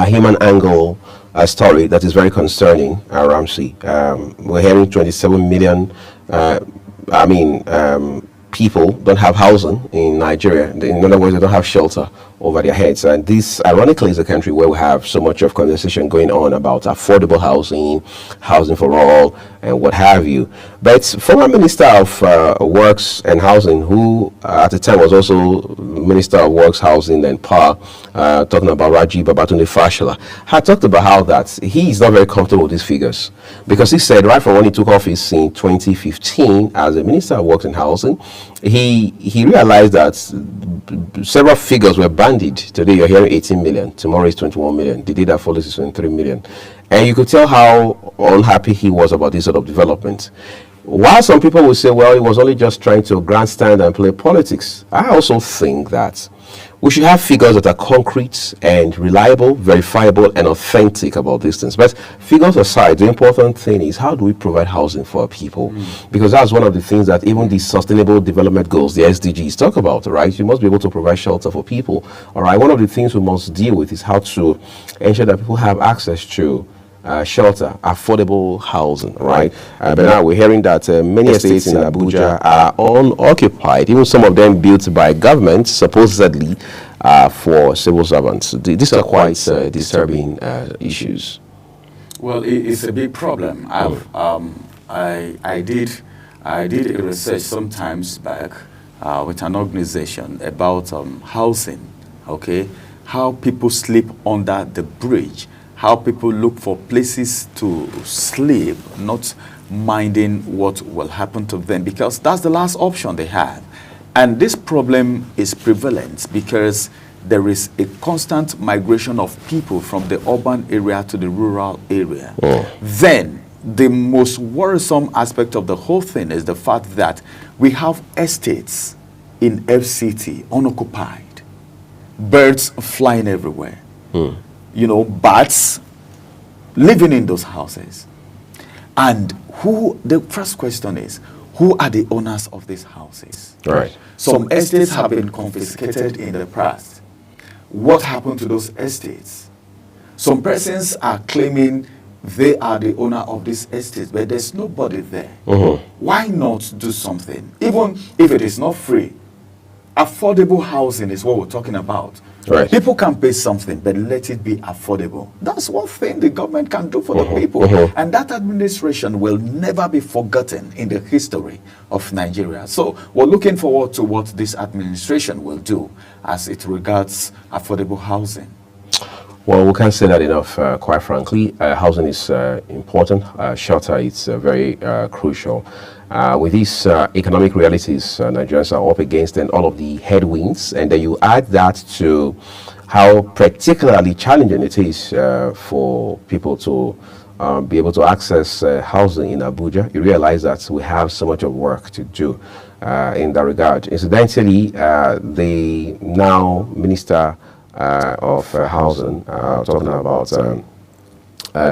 human angle story that is very concerning, Ramsey. We're hearing 27 million, people don't have housing in Nigeria. In other words, they don't have shelter over their heads. And this, ironically, is a country where we have so much of conversation going on about affordable housing, housing for all, and what have you. But former Minister of Works and Housing, who at the time was also Minister of Works, Housing and Power, talking about Raji Babatunde Fashola, had talked about how that he is not very comfortable with these figures, because he said right from when he took office in 2015 as a Minister of Works and Housing, he realized that several figures were bandied. Today you're hearing 18 million, tomorrow is 21 million, the data follows is 23 million. And you could tell how unhappy he was about this sort of development. While some people will say, well, he was only just trying to grandstand and play politics, I also think that we should have figures that are concrete and reliable, verifiable, and authentic about these things. But figures aside, the important thing is, how do we provide housing for our people? Because that's one of the things that even the Sustainable Development Goals, the SDGs, talk about, right? You must be able to provide shelter for people, all right? One of the things we must deal with is how to ensure that people have access to shelter, affordable housing, right? But now we're hearing that many estates in Abuja are unoccupied, even some of them built by government, supposedly for civil servants. These are quite disturbing issues. Well, it's a big problem. I did a research sometimes back with an organization about housing, okay? How people sleep under the bridge, how people look for places to sleep, not minding what will happen to them, because that's the last option they have. And this problem is prevalent because there is a constant migration of people from the urban area to the rural area. Then the most worrisome aspect of the whole thing is the fact that we have estates in FCT unoccupied, birds flying everywhere. You know, bats living in those houses. And the first question is, who are the owners of these houses? Right. Some estates have been confiscated in the past. What happened to those estates? Some persons are claiming they are the owner of these estates, but there's nobody there. Why not do something? Even if it is not free, affordable housing is what we're talking about. Right. People can pay something, but let it be affordable. That's one thing the government can do for the people. And that administration will never be forgotten in the history of Nigeria. So we're looking forward to what this administration will do as it regards affordable housing. Well, we can't say that enough, quite frankly. Housing is important. Shelter is very crucial. With these economic realities Nigerians are up against, and all of the headwinds, and then you add that to how particularly challenging it is for people to be able to access housing in Abuja, you realize that we have so much of work to do in that regard. Incidentally, the now Minister of Housing, talking about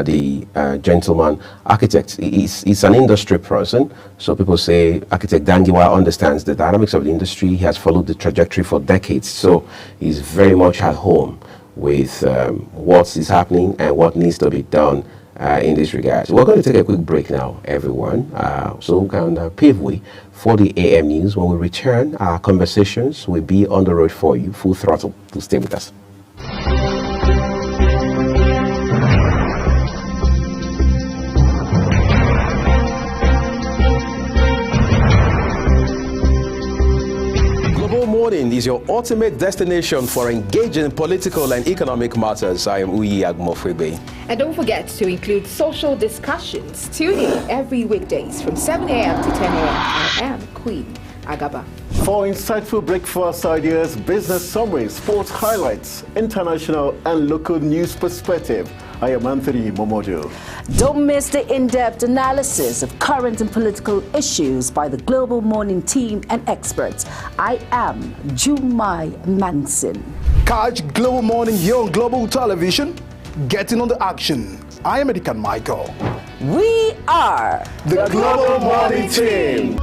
the gentleman architect, he's an industry person, so people say architect Dangiwa understands the dynamics of the industry. He has followed the trajectory for decades, so he's very much at home with what is happening and what needs to be done in this regard. So we're going to take a quick break now, everyone, so we can pave way for the AM News. When we return, our conversations will be on the road for you, full throttle. To stay with us. Morning is your ultimate destination for engaging political and economic matters. I am Uyi Agmofrebe. And don't forget to include social discussions. Tune in every weekdays from 7 a.m. to 10 a.m. I am Queen Agaba. For insightful breakfast ideas, business summaries, sports highlights, international and local news perspective, I am Anthony Momodu. Don't miss the in-depth analysis of current and political issues by the Global Morning team and experts. I am Jumai Manson. Catch Global Morning here on Global Television. Getting on the action. I am Edikan Michael. We are the Global Morning team.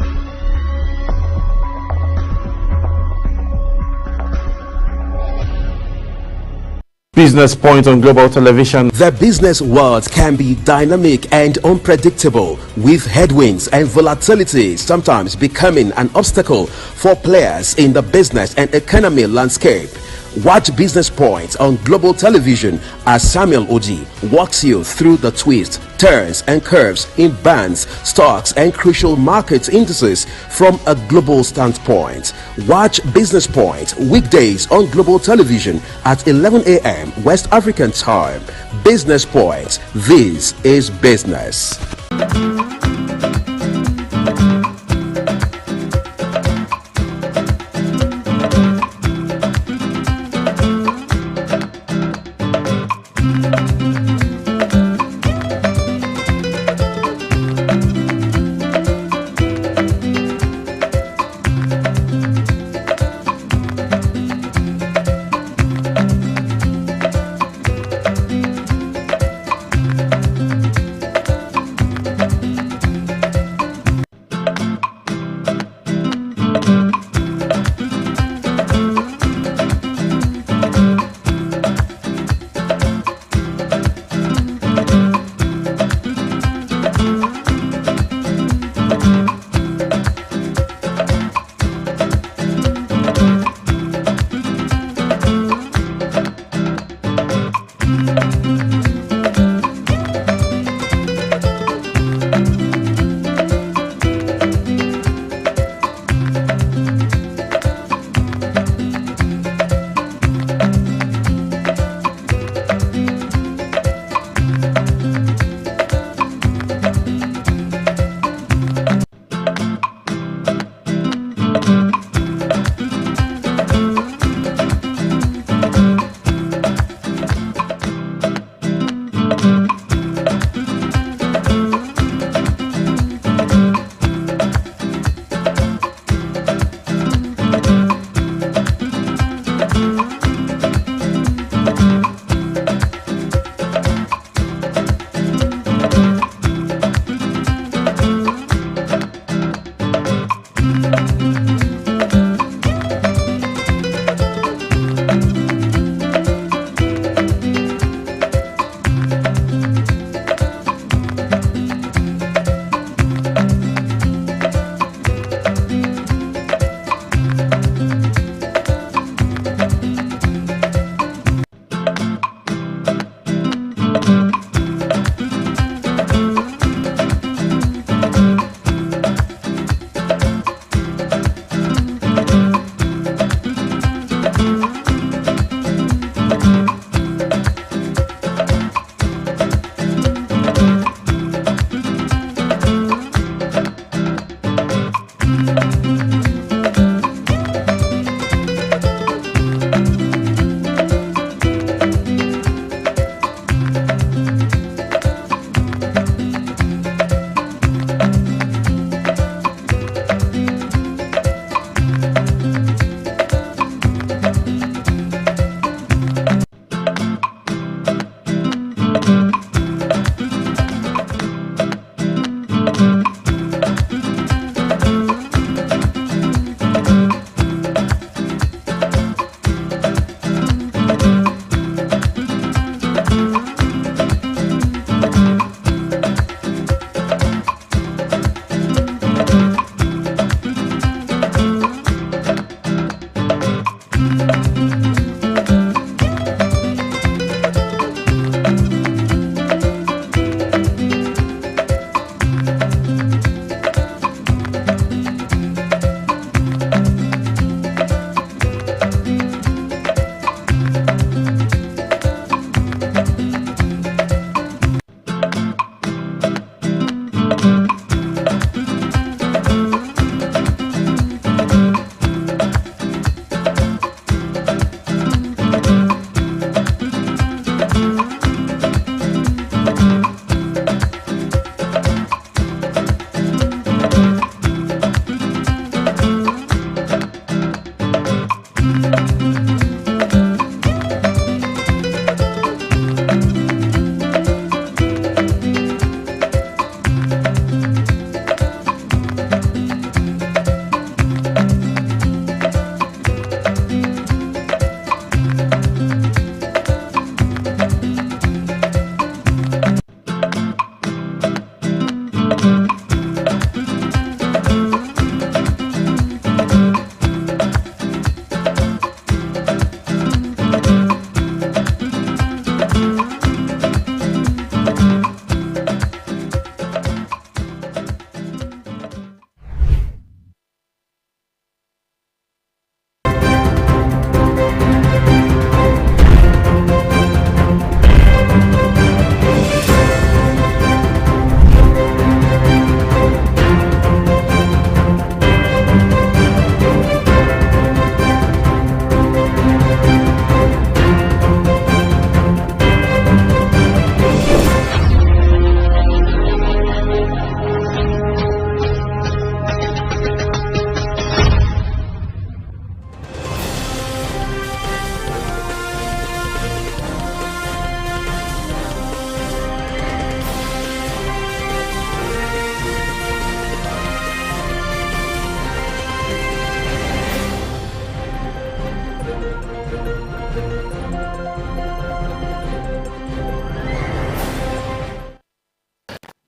Business Point on Global Television. The business world can be dynamic and unpredictable, with headwinds and volatility sometimes becoming an obstacle for players in the business and economy landscape. Watch Business Point on Global Television as Samuel Oji walks you through the twists, turns and curves in bonds, stocks and crucial market indices from a global standpoint. Watch Business Point weekdays on Global Television at 11 a.m. West African time. Business Point. This is business.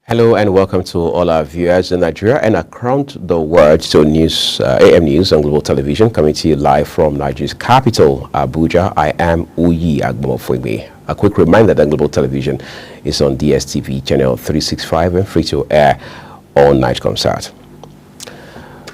Hello and welcome to all our viewers in Nigeria and around the world to News, AM News on Global Television, coming to you live from Nigeria's capital, Abuja. I am Uyi Agbomofuegbe. A quick reminder that Global Television is on DSTV channel 365 and free to air on Nightcomsat.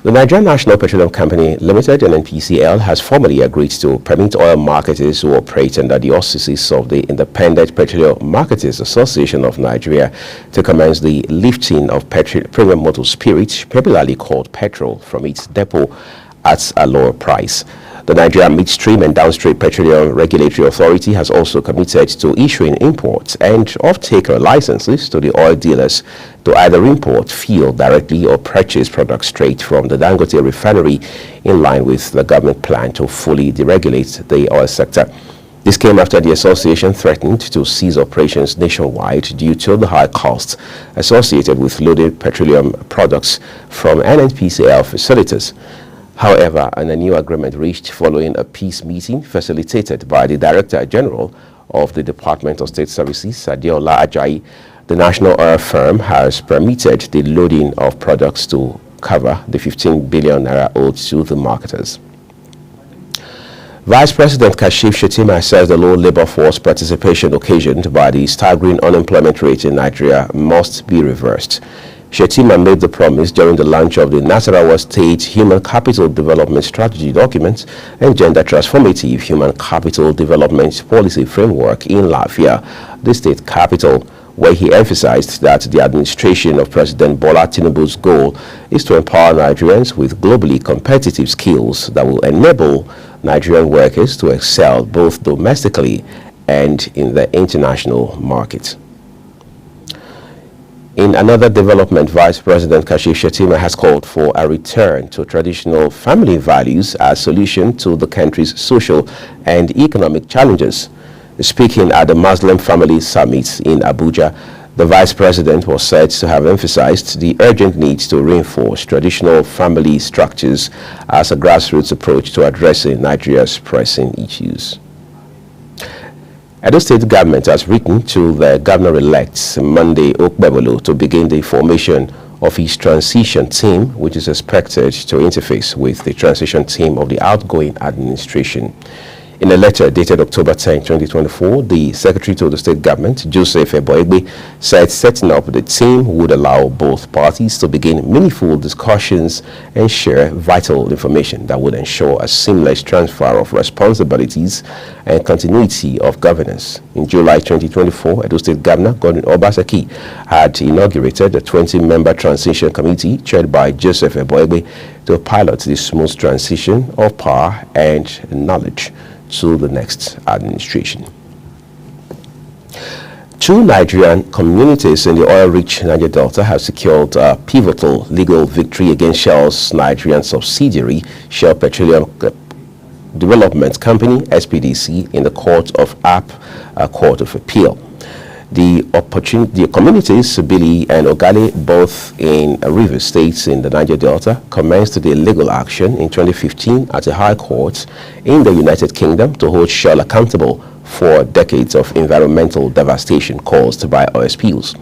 The Nigerian National Petroleum Company Limited, NNPCL, has formally agreed to permit oil marketers who operate under the auspices of the Independent Petroleum Marketers Association of Nigeria to commence the lifting of premium motor spirit, popularly called petrol, from its depot at a lower price. The Nigeria Midstream and Downstream Petroleum Regulatory Authority has also committed to issuing import and off-taker licenses to the oil dealers to either import fuel directly or purchase products straight from the Dangote refinery, in line with the government plan to fully deregulate the oil sector. This came after the association threatened to cease operations nationwide due to the high costs associated with loaded petroleum products from NNPCL facilities. However, in a new agreement reached following a peace meeting facilitated by the Director General of the Department of State Services, Adeola Ajayi, the national oil firm has permitted the loading of products to cover the 15 billion naira owed to the marketers. Vice President Kashif Shettima says the low labor force participation occasioned by the staggering unemployment rate in Nigeria must be reversed. Shettima made the promise during the launch of the Nasarawa State Human Capital Development Strategy document and Gender Transformative Human Capital Development Policy Framework in Lafia, the state capital, where he emphasized that the administration of President Bola Tinubu's goal is to empower Nigerians with globally competitive skills that will enable Nigerian workers to excel both domestically and in the international market. In another development, Vice President Kashif Shettima has called for a return to traditional family values as a solution to the country's social and economic challenges. Speaking at the Muslim Family Summit in Abuja, the Vice President was said to have emphasized the urgent need to reinforce traditional family structures as a grassroots approach to addressing Nigeria's pressing issues. Edo State government has written to the governor-elect Monday Okpebolo to begin the formation of his transition team, which is expected to interface with the transition team of the outgoing administration. In a letter dated October 10, 2024, the Secretary to the State Government, Joseph Eboegbe, said setting up the team would allow both parties to begin meaningful discussions and share vital information that would ensure a seamless transfer of responsibilities and continuity of governance. In July 2024, Edo State Governor Godwin Obaseki had inaugurated a 20-member transition committee chaired by Joseph Eboegbe to pilot the smooth transition of power and knowledge to the next administration. Two Nigerian communities in the oil-rich Niger Delta have secured a pivotal legal victory against Shell's Nigerian subsidiary, Shell Petroleum Development Company, SPDC, in the Court of Court of Appeal. The communities, Bili and Ogale, both in Rivers State in the Niger Delta, commenced the legal action in 2015 at a high court in the United Kingdom to hold Shell accountable for decades of environmental devastation caused by oil spills.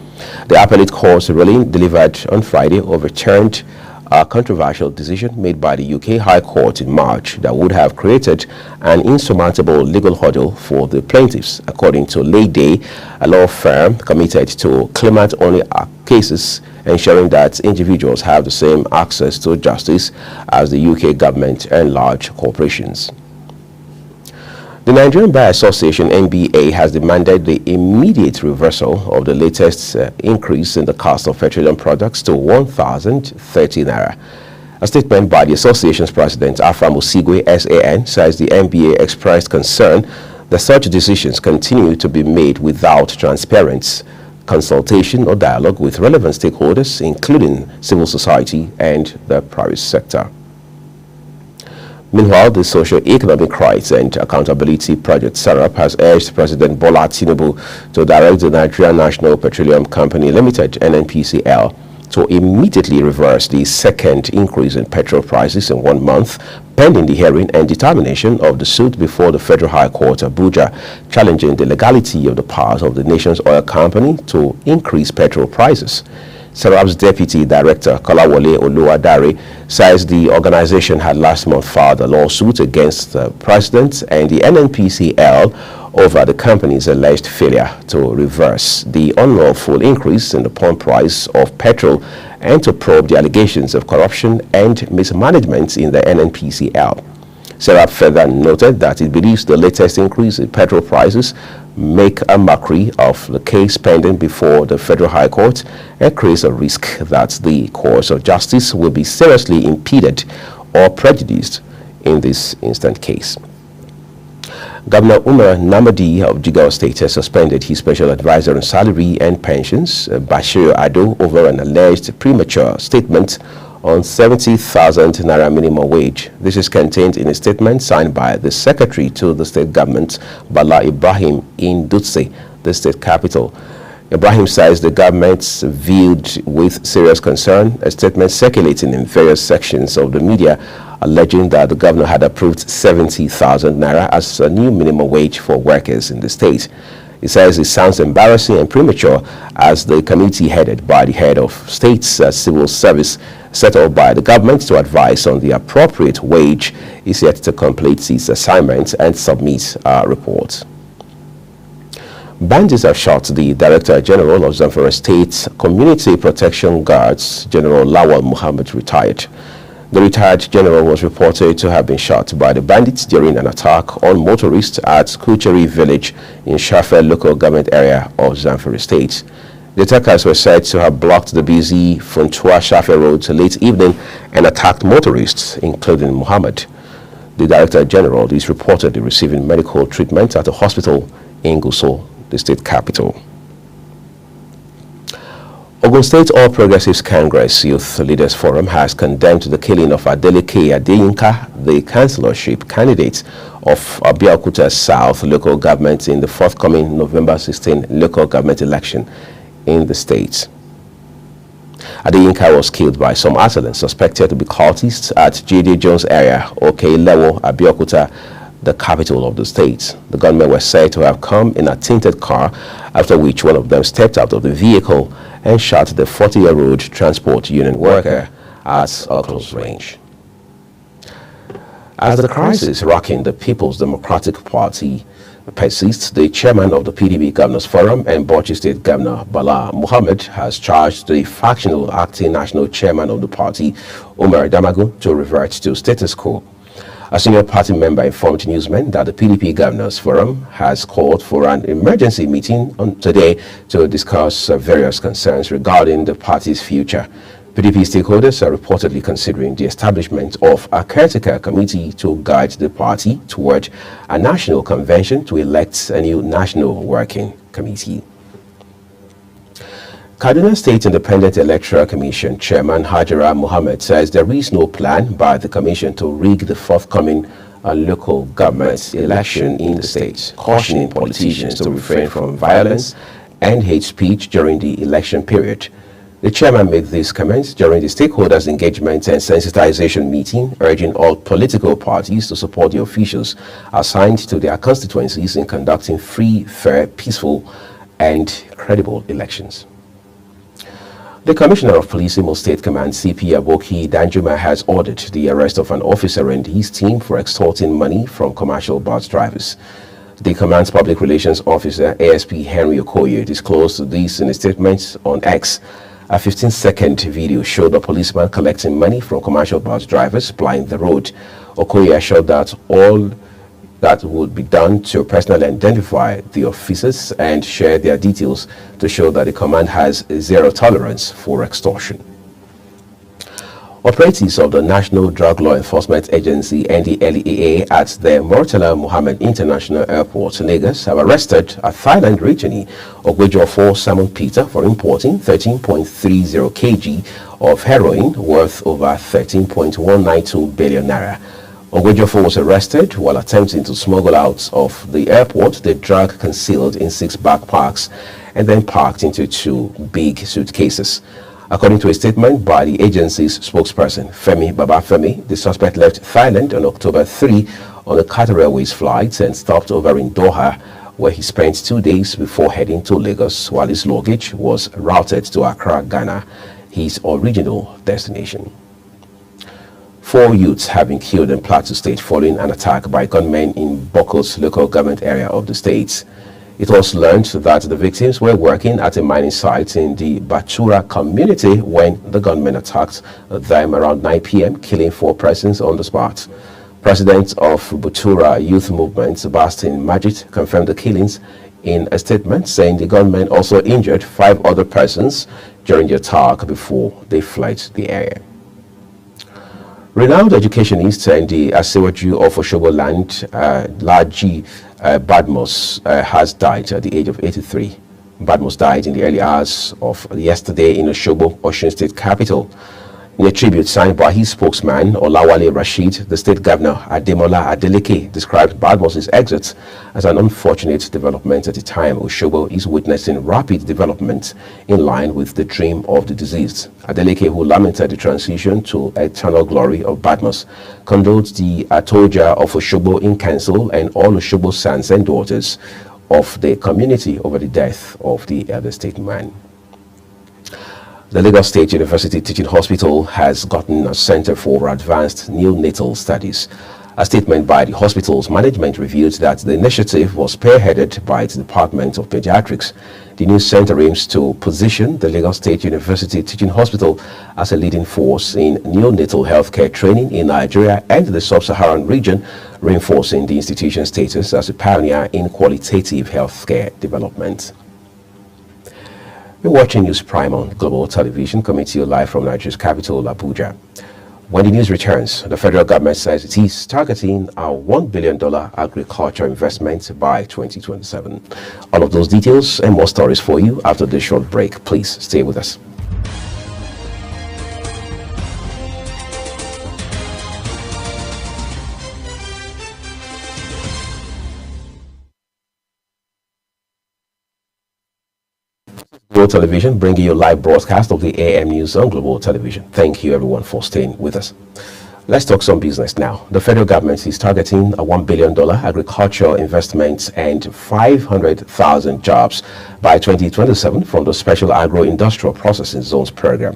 The appellate court's ruling, delivered on Friday, overturned a controversial decision made by the UK High Court in March that would have created an insurmountable legal hurdle for the plaintiffs, according to Leyday, a law firm committed to claimant-only cases, ensuring that individuals have the same access to justice as the UK government and large corporations. The Nigerian Bar Association, NBA, has demanded the immediate reversal of the latest increase in the cost of petroleum products to 1,030 naira. A statement by the association's president, Afam Osigwe, SAN, says the NBA expressed concern that such decisions continue to be made without transparent consultation or dialogue with relevant stakeholders, including civil society and the private sector. Meanwhile, the Socio-Economic Rights and Accountability Project, SARAP, has urged President Bola Tinubu to direct the Nigerian National Petroleum Company Limited, NNPCL, to immediately reverse the second increase in petrol prices in 1 month, pending the hearing and determination of the suit before the Federal High Court, Abuja, challenging the legality of the powers of the nation's oil company to increase petrol prices. Serap's Deputy Director, Kolawole Oluwadare, says the organization had last month filed a lawsuit against the President and the NNPCL over the company's alleged failure to reverse the unlawful increase in the pump price of petrol and to probe the allegations of corruption and mismanagement in the NNPCL. Serap further noted that it believes the latest increase in petrol prices make a mockery of the case pending before the Federal High Court and creates a risk that the course of justice will be seriously impeded or prejudiced in this instant case. Governor Umar Namadi of Jigawa State has suspended his special advisor on salary and pensions, Bashir Ado, over an alleged premature statement on 70,000 naira minimum wage. This is contained in a statement signed by the secretary to the state government, Bala Ibrahim, in Dutse, the state capital. Ibrahim says the government viewed with serious concern a statement circulating in various sections of the media alleging that the governor had approved 70,000 naira as a new minimum wage for workers in the state. He says it sounds embarrassing and premature as the committee headed by the head of state's civil service set up by the government to advise on the appropriate wage is yet to complete its assignment and submit a report. Bandits have shot the Director General of Zamfara State Community Protection Guards, General Lawal Muhammad, retired. The retired general was reported to have been shot by the bandits during an attack on motorists at Kucheri village in Shafe local government area of Zamfara State. The attackers were said to have blocked the busy Funtua-Shafe road late evening and attacked motorists, including Muhammad. The Director General is reportedly receiving medical treatment at a hospital in Gusau, the state capital. Ogun State All Progressives Congress Youth Leaders Forum has condemned the killing of Adeleke Adeyinka, the councillorship candidate of Abeokuta South local government in the forthcoming November 16 local government election in the state. Adeyinka was killed by some assailants suspected to be cultists at J.D. Jones area, Okelewo, Abeokuta, the capital of the state. The gunmen were said to have come in a tinted car, after which one of them stepped out of the vehicle and shot the 40-year-old transport union worker at a close range. As the crisis rocking the People's Democratic Party persists, the chairman of the PDP Governors Forum and Bauchi State Governor Bala Muhammad has charged the factional acting national chairman of the party, Umar Damagu, to revert to status quo. A senior party member informed newsmen that the PDP Governors Forum has called for an emergency meeting on today to discuss various concerns regarding the party's future. PDP stakeholders are reportedly considering the establishment of a caretaker committee to guide the party toward a national convention to elect a new national working committee. Kaduna State Independent Electoral Commission Chairman Hajara Mohammed says there is no plan by the Commission to rig the forthcoming local government election in the state, cautioning politicians to refrain from violence and hate speech during the election period. The chairman made these comments during the stakeholders' engagement and sensitization meeting, urging all political parties to support the officials assigned to their constituencies in conducting free, fair, peaceful, and credible elections. The Commissioner of Police, Imo State Command, CP Aboki Danjuma, has ordered the arrest of an officer and his team for extorting money from commercial bus drivers. The command's public relations officer, ASP Henry Okoye, disclosed this in a statement on X. A 15-second video showed a policeman collecting money from commercial bus drivers plying the road. Okoye assured that all that would be done to personally identify the officers and share their details to show that the command has zero tolerance for extortion. Operatives of the National Drug Law Enforcement Agency, NDLEA, at the Murtala Muhammad International Airport, Lagos, have arrested a Thailand returnee, Ogwejofo Simon Peter, for importing 13.30 kg of heroin worth over 13.192 billion naira. Ogwejofo was arrested while attempting to smuggle out of the airport the drug concealed in 6 backpacks and then packed into 2 big suitcases. According to a statement by the agency's spokesperson, Femi Babafemi, the suspect left Thailand on October 3 on a Qatar Airways flight and stopped over in Doha, where he spent 2 days before heading to Lagos, while his luggage was routed to Accra, Ghana, his original destination. 4 youths have been killed in Plateau State following an attack by gunmen in Boko's local government area of the state. It was learned that the victims were working at a mining site in the Bachura community when the gunmen attacked them around 9 p.m., killing 4 persons on the spot. President of Bachura Youth Movement, Sebastian Majid, confirmed the killings in a statement, saying the gunmen also injured 5 other persons during the attack before they fled the area. Renowned educationist and the Asewaju of Oshobo land, Laji Badmus, has died at the age of 83. Badmus died in the early hours of yesterday in Oshobo, Osun State capital. In a tribute signed by his spokesman, Olawale Rashid, the state governor, Ademola Adeleke, described Badmus's exit as an unfortunate development at a time Oshobo is witnessing rapid development in line with the dream of the deceased. Adeleke, who lamented the transition to eternal glory of Badmus, condoled the Atoja of Oshobo in council and all Oshobo sons and daughters of the community over the death of the elder statesman. The Lagos State University Teaching Hospital has gotten a Center for Advanced Neonatal Studies. A statement by the hospital's management revealed that the initiative was spearheaded by its Department of Pediatrics. The new center aims to position the Lagos State University Teaching Hospital as a leading force in neonatal healthcare training in Nigeria and the sub-Saharan region, reinforcing the institution's status as a pioneer in qualitative healthcare development. You're watching News Prime on Global Television, coming to you live from Nigeria's capital, Abuja. When the news returns, the federal government says it is targeting a $1 billion agriculture investment by 2027. All of those details and more stories for you after this short break. Please stay with us. Global Television, bringing you a live broadcast of the AM News on Global Television. Thank you everyone for staying with us. Let's talk some business now. The federal government is targeting a $1 billion agricultural investment and 500,000 jobs by 2027 from the Special Agro-Industrial Processing Zones program.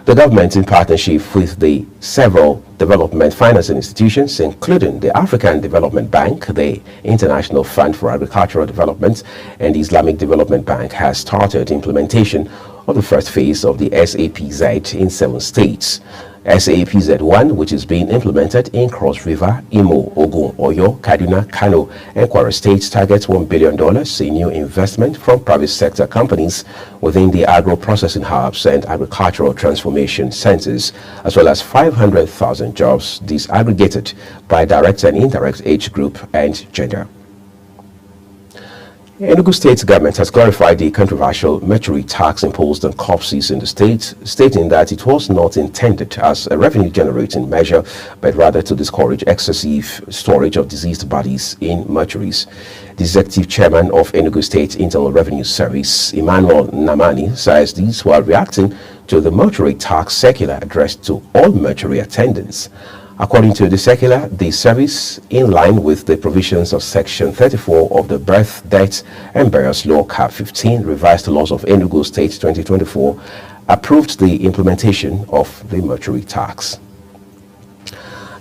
The government, in partnership with the several development financing institutions, including the African Development Bank, the International Fund for Agricultural Development, and the Islamic Development Bank, has started implementation of the first phase of the SAPZ in 7 states. SAPZ1, which is being implemented in Cross River, Imo, Ogun, Oyo, Kaduna, Kano, and Kwara states, targets $1 billion in new investment from private sector companies within the agro-processing hubs and agricultural transformation centers, as well as 500,000 jobs disaggregated by direct and indirect age group and gender. Enugu State government has clarified the controversial mercury tax imposed on corpses in the state, stating that it was not intended as a revenue-generating measure, but rather to discourage excessive storage of deceased bodies in mortuaries. The executive chairman of Enugu State Internal Revenue Service, Emmanuel Namani, says these while reacting to the mortuary tax circular addressed to all mortuary attendants. According to the circular, the service, in line with the provisions of Section 34 of the Birth, Death and Burials Law, Cap 15, revised laws of Enugu State 2024, approved the implementation of the mortuary tax.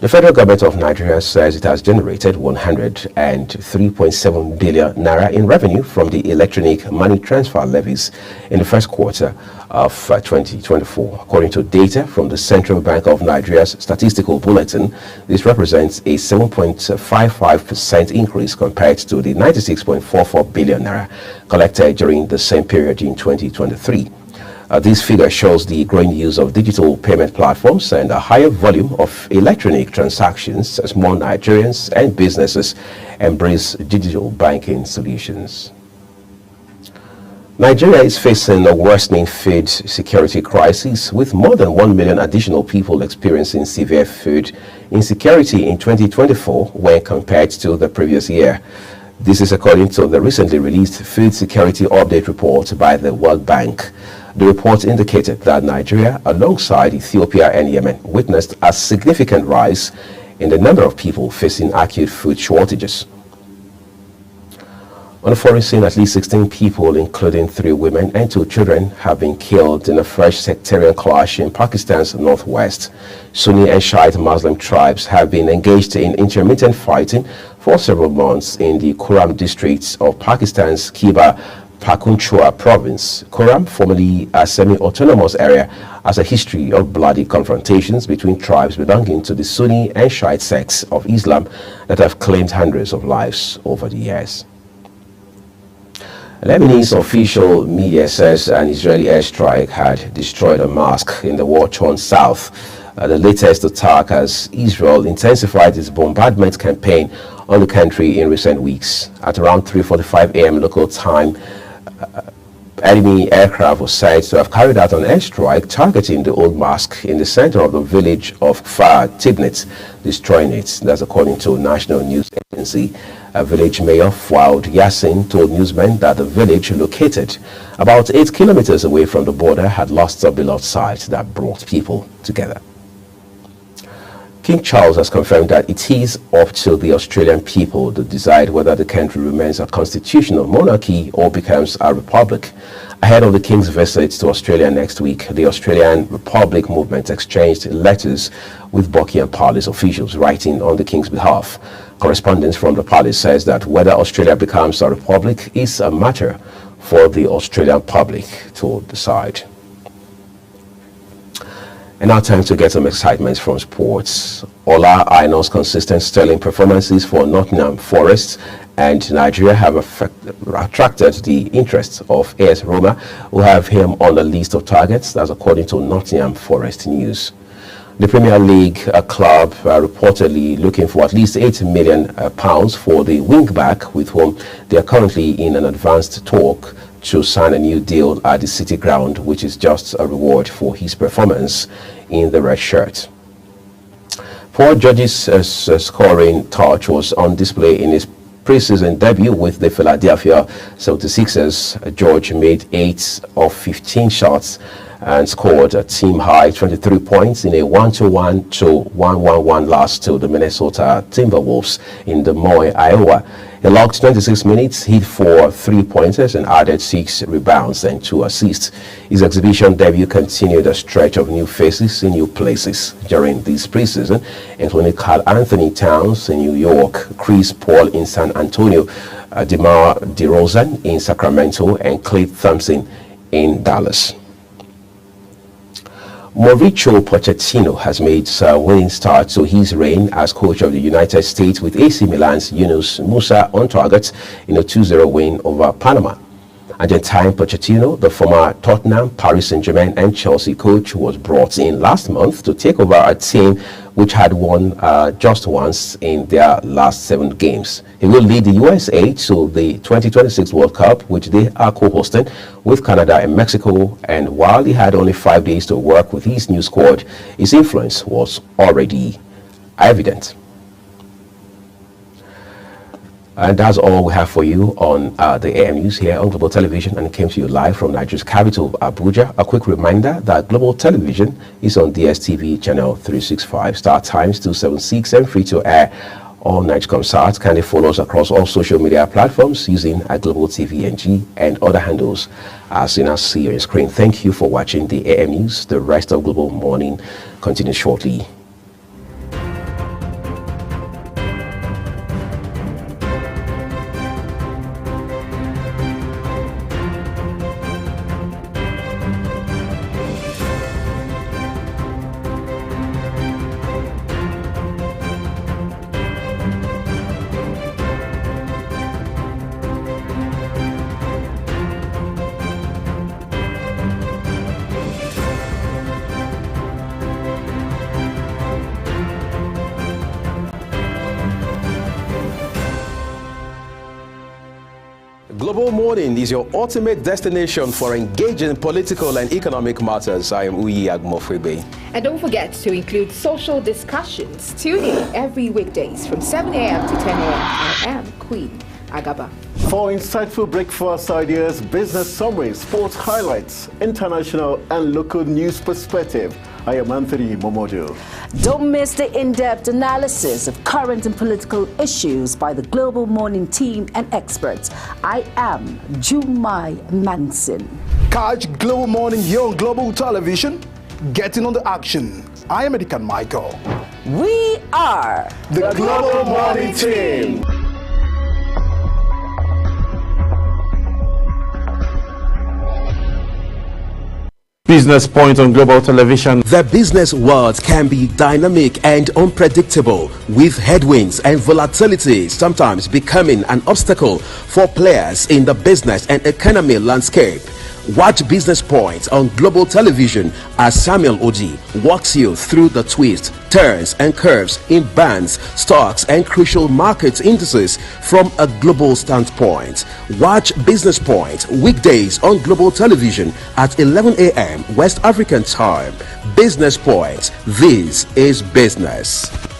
The federal government of Nigeria says it has generated 103.7 billion naira in revenue from the electronic money transfer levies in the first quarter of 2024. According to data from the Central Bank of Nigeria's Statistical Bulletin, this represents a 7.55% increase compared to the 96.44 billion naira collected during the same period in 2023. This figure shows the growing use of digital payment platforms and a higher volume of electronic transactions as more Nigerians and businesses embrace digital banking solutions. Nigeria is facing a worsening food security crisis, with more than 1 million additional people experiencing severe food insecurity in 2024 when compared to the previous year. This is according to the recently released Food Security Update report by the World Bank. The report indicated that Nigeria, alongside Ethiopia and Yemen, witnessed a significant rise in the number of people facing acute food shortages. On the foreign scene, at least 16 people, including 3 women and 2 children, have been killed in a fresh sectarian clash in Pakistan's northwest. Sunni and Shiite Muslim tribes have been engaged in intermittent fighting for several months in the Kuram district of Pakistan's Khyber Pakhtunkhwa province. Kuram, formerly a semi-autonomous area, has a history of bloody confrontations between tribes belonging to the Sunni and Shiite sects of Islam that have claimed hundreds of lives over the years. Lebanese official media says an Israeli airstrike had destroyed a mosque in the war-torn south. The latest attack as Israel intensified its bombardment campaign on the country in recent weeks. At around 3:45 a.m. local time, enemy aircraft was said to have carried out an airstrike targeting the old mosque in the center of the village of Kfar Tibnit, destroying it. That's according to national news agency. Village mayor Fouad Yassin told newsmen that the village, located about 8 kilometers away from the border, had lost a beloved site that brought people together. King Charles has confirmed that it is up to the Australian people to decide whether the country remains a constitutional monarchy or becomes a republic. Ahead of the King's visit to Australia next week, the Australian Republic movement exchanged letters with Buckingham Palace officials writing on the King's behalf. Correspondence from the palace says that whether Australia becomes a republic is a matter for the Australian public to decide. And now time to get some excitement from sports. Ola Aina's consistent sterling performances for Nottingham Forest and Nigeria have attracted the interest of AS Roma, who have him on the list of targets. That's according to Nottingham Forest News. The Premier League club reportedly looking for at least £8 million for the wing-back, with whom they are currently in an advanced talk to sign a new deal at the City Ground, which is just a reward for his performance in the red shirt. Paul George's scoring touch was on display in his preseason debut with the Philadelphia 76ers. George made 8 of 15 shots and scored a team-high 23 points in a 1-1 loss to the Minnesota Timberwolves in Des Moines, Iowa. He logged 26 minutes, hit 4 3-pointers, and added 6 rebounds and 2 assists. His exhibition debut continued a stretch of new faces in new places during this preseason, including Karl Anthony Towns in New York, Chris Paul in San Antonio, DeMar DeRozan in Sacramento, and Klay Thompson in Dallas. Mauricio Pochettino has made a winning start to his reign as coach of the United States, with AC Milan's Yunus Musa on target in a 2-0 win over Panama. Argentine Pochettino, the former Tottenham, Paris Saint-Germain and Chelsea coach, was brought in last month to take over a team which had won just once in their last 7 games. He will lead the USA to the 2026 World Cup, which they are co-hosting with Canada and Mexico. And while he had only 5 days to work with his new squad, his influence was already evident. And that's all we have for you on the AM News here on Global Television, and it came to you live from Nigeria's capital, Abuja. A quick reminder that Global Television is on DSTV channel 365, start times 276, and free to air all Nigecomsat. Kindly follow us across all social media platforms using Global TV NG and other handles as soon as see on your screen. Thank you for watching the AM News. The rest of Global Morning continues shortly. Global Morning is your ultimate destination for engaging political and economic matters. I am Uyi Agmofwebe. And don't forget to include social discussions. Tune in every weekdays from 7 a.m. to 10 a.m. I am Queen Agaba. For insightful breakfast ideas, business summaries, sports highlights, international and local news perspective, I am Anthony Momodu. Don't miss the in-depth analysis of current and political issues by the Global Morning team and experts. I am Jumai Manson. Catch Global Morning here on Global Television. Getting on the action. I am Edikan Michael. We are the Global Morning team. Business Point on Global Television. The business world can be dynamic and unpredictable, with headwinds and volatility sometimes becoming an obstacle for players in the business and economy landscape. Watch Business Point on Global Television as Samuel Oji walks you through the twists, turns and curves in bands, stocks and crucial market indices from a global standpoint. Watch Business Point weekdays on Global Television at 11 a.m. West African time. Business Point. This is business.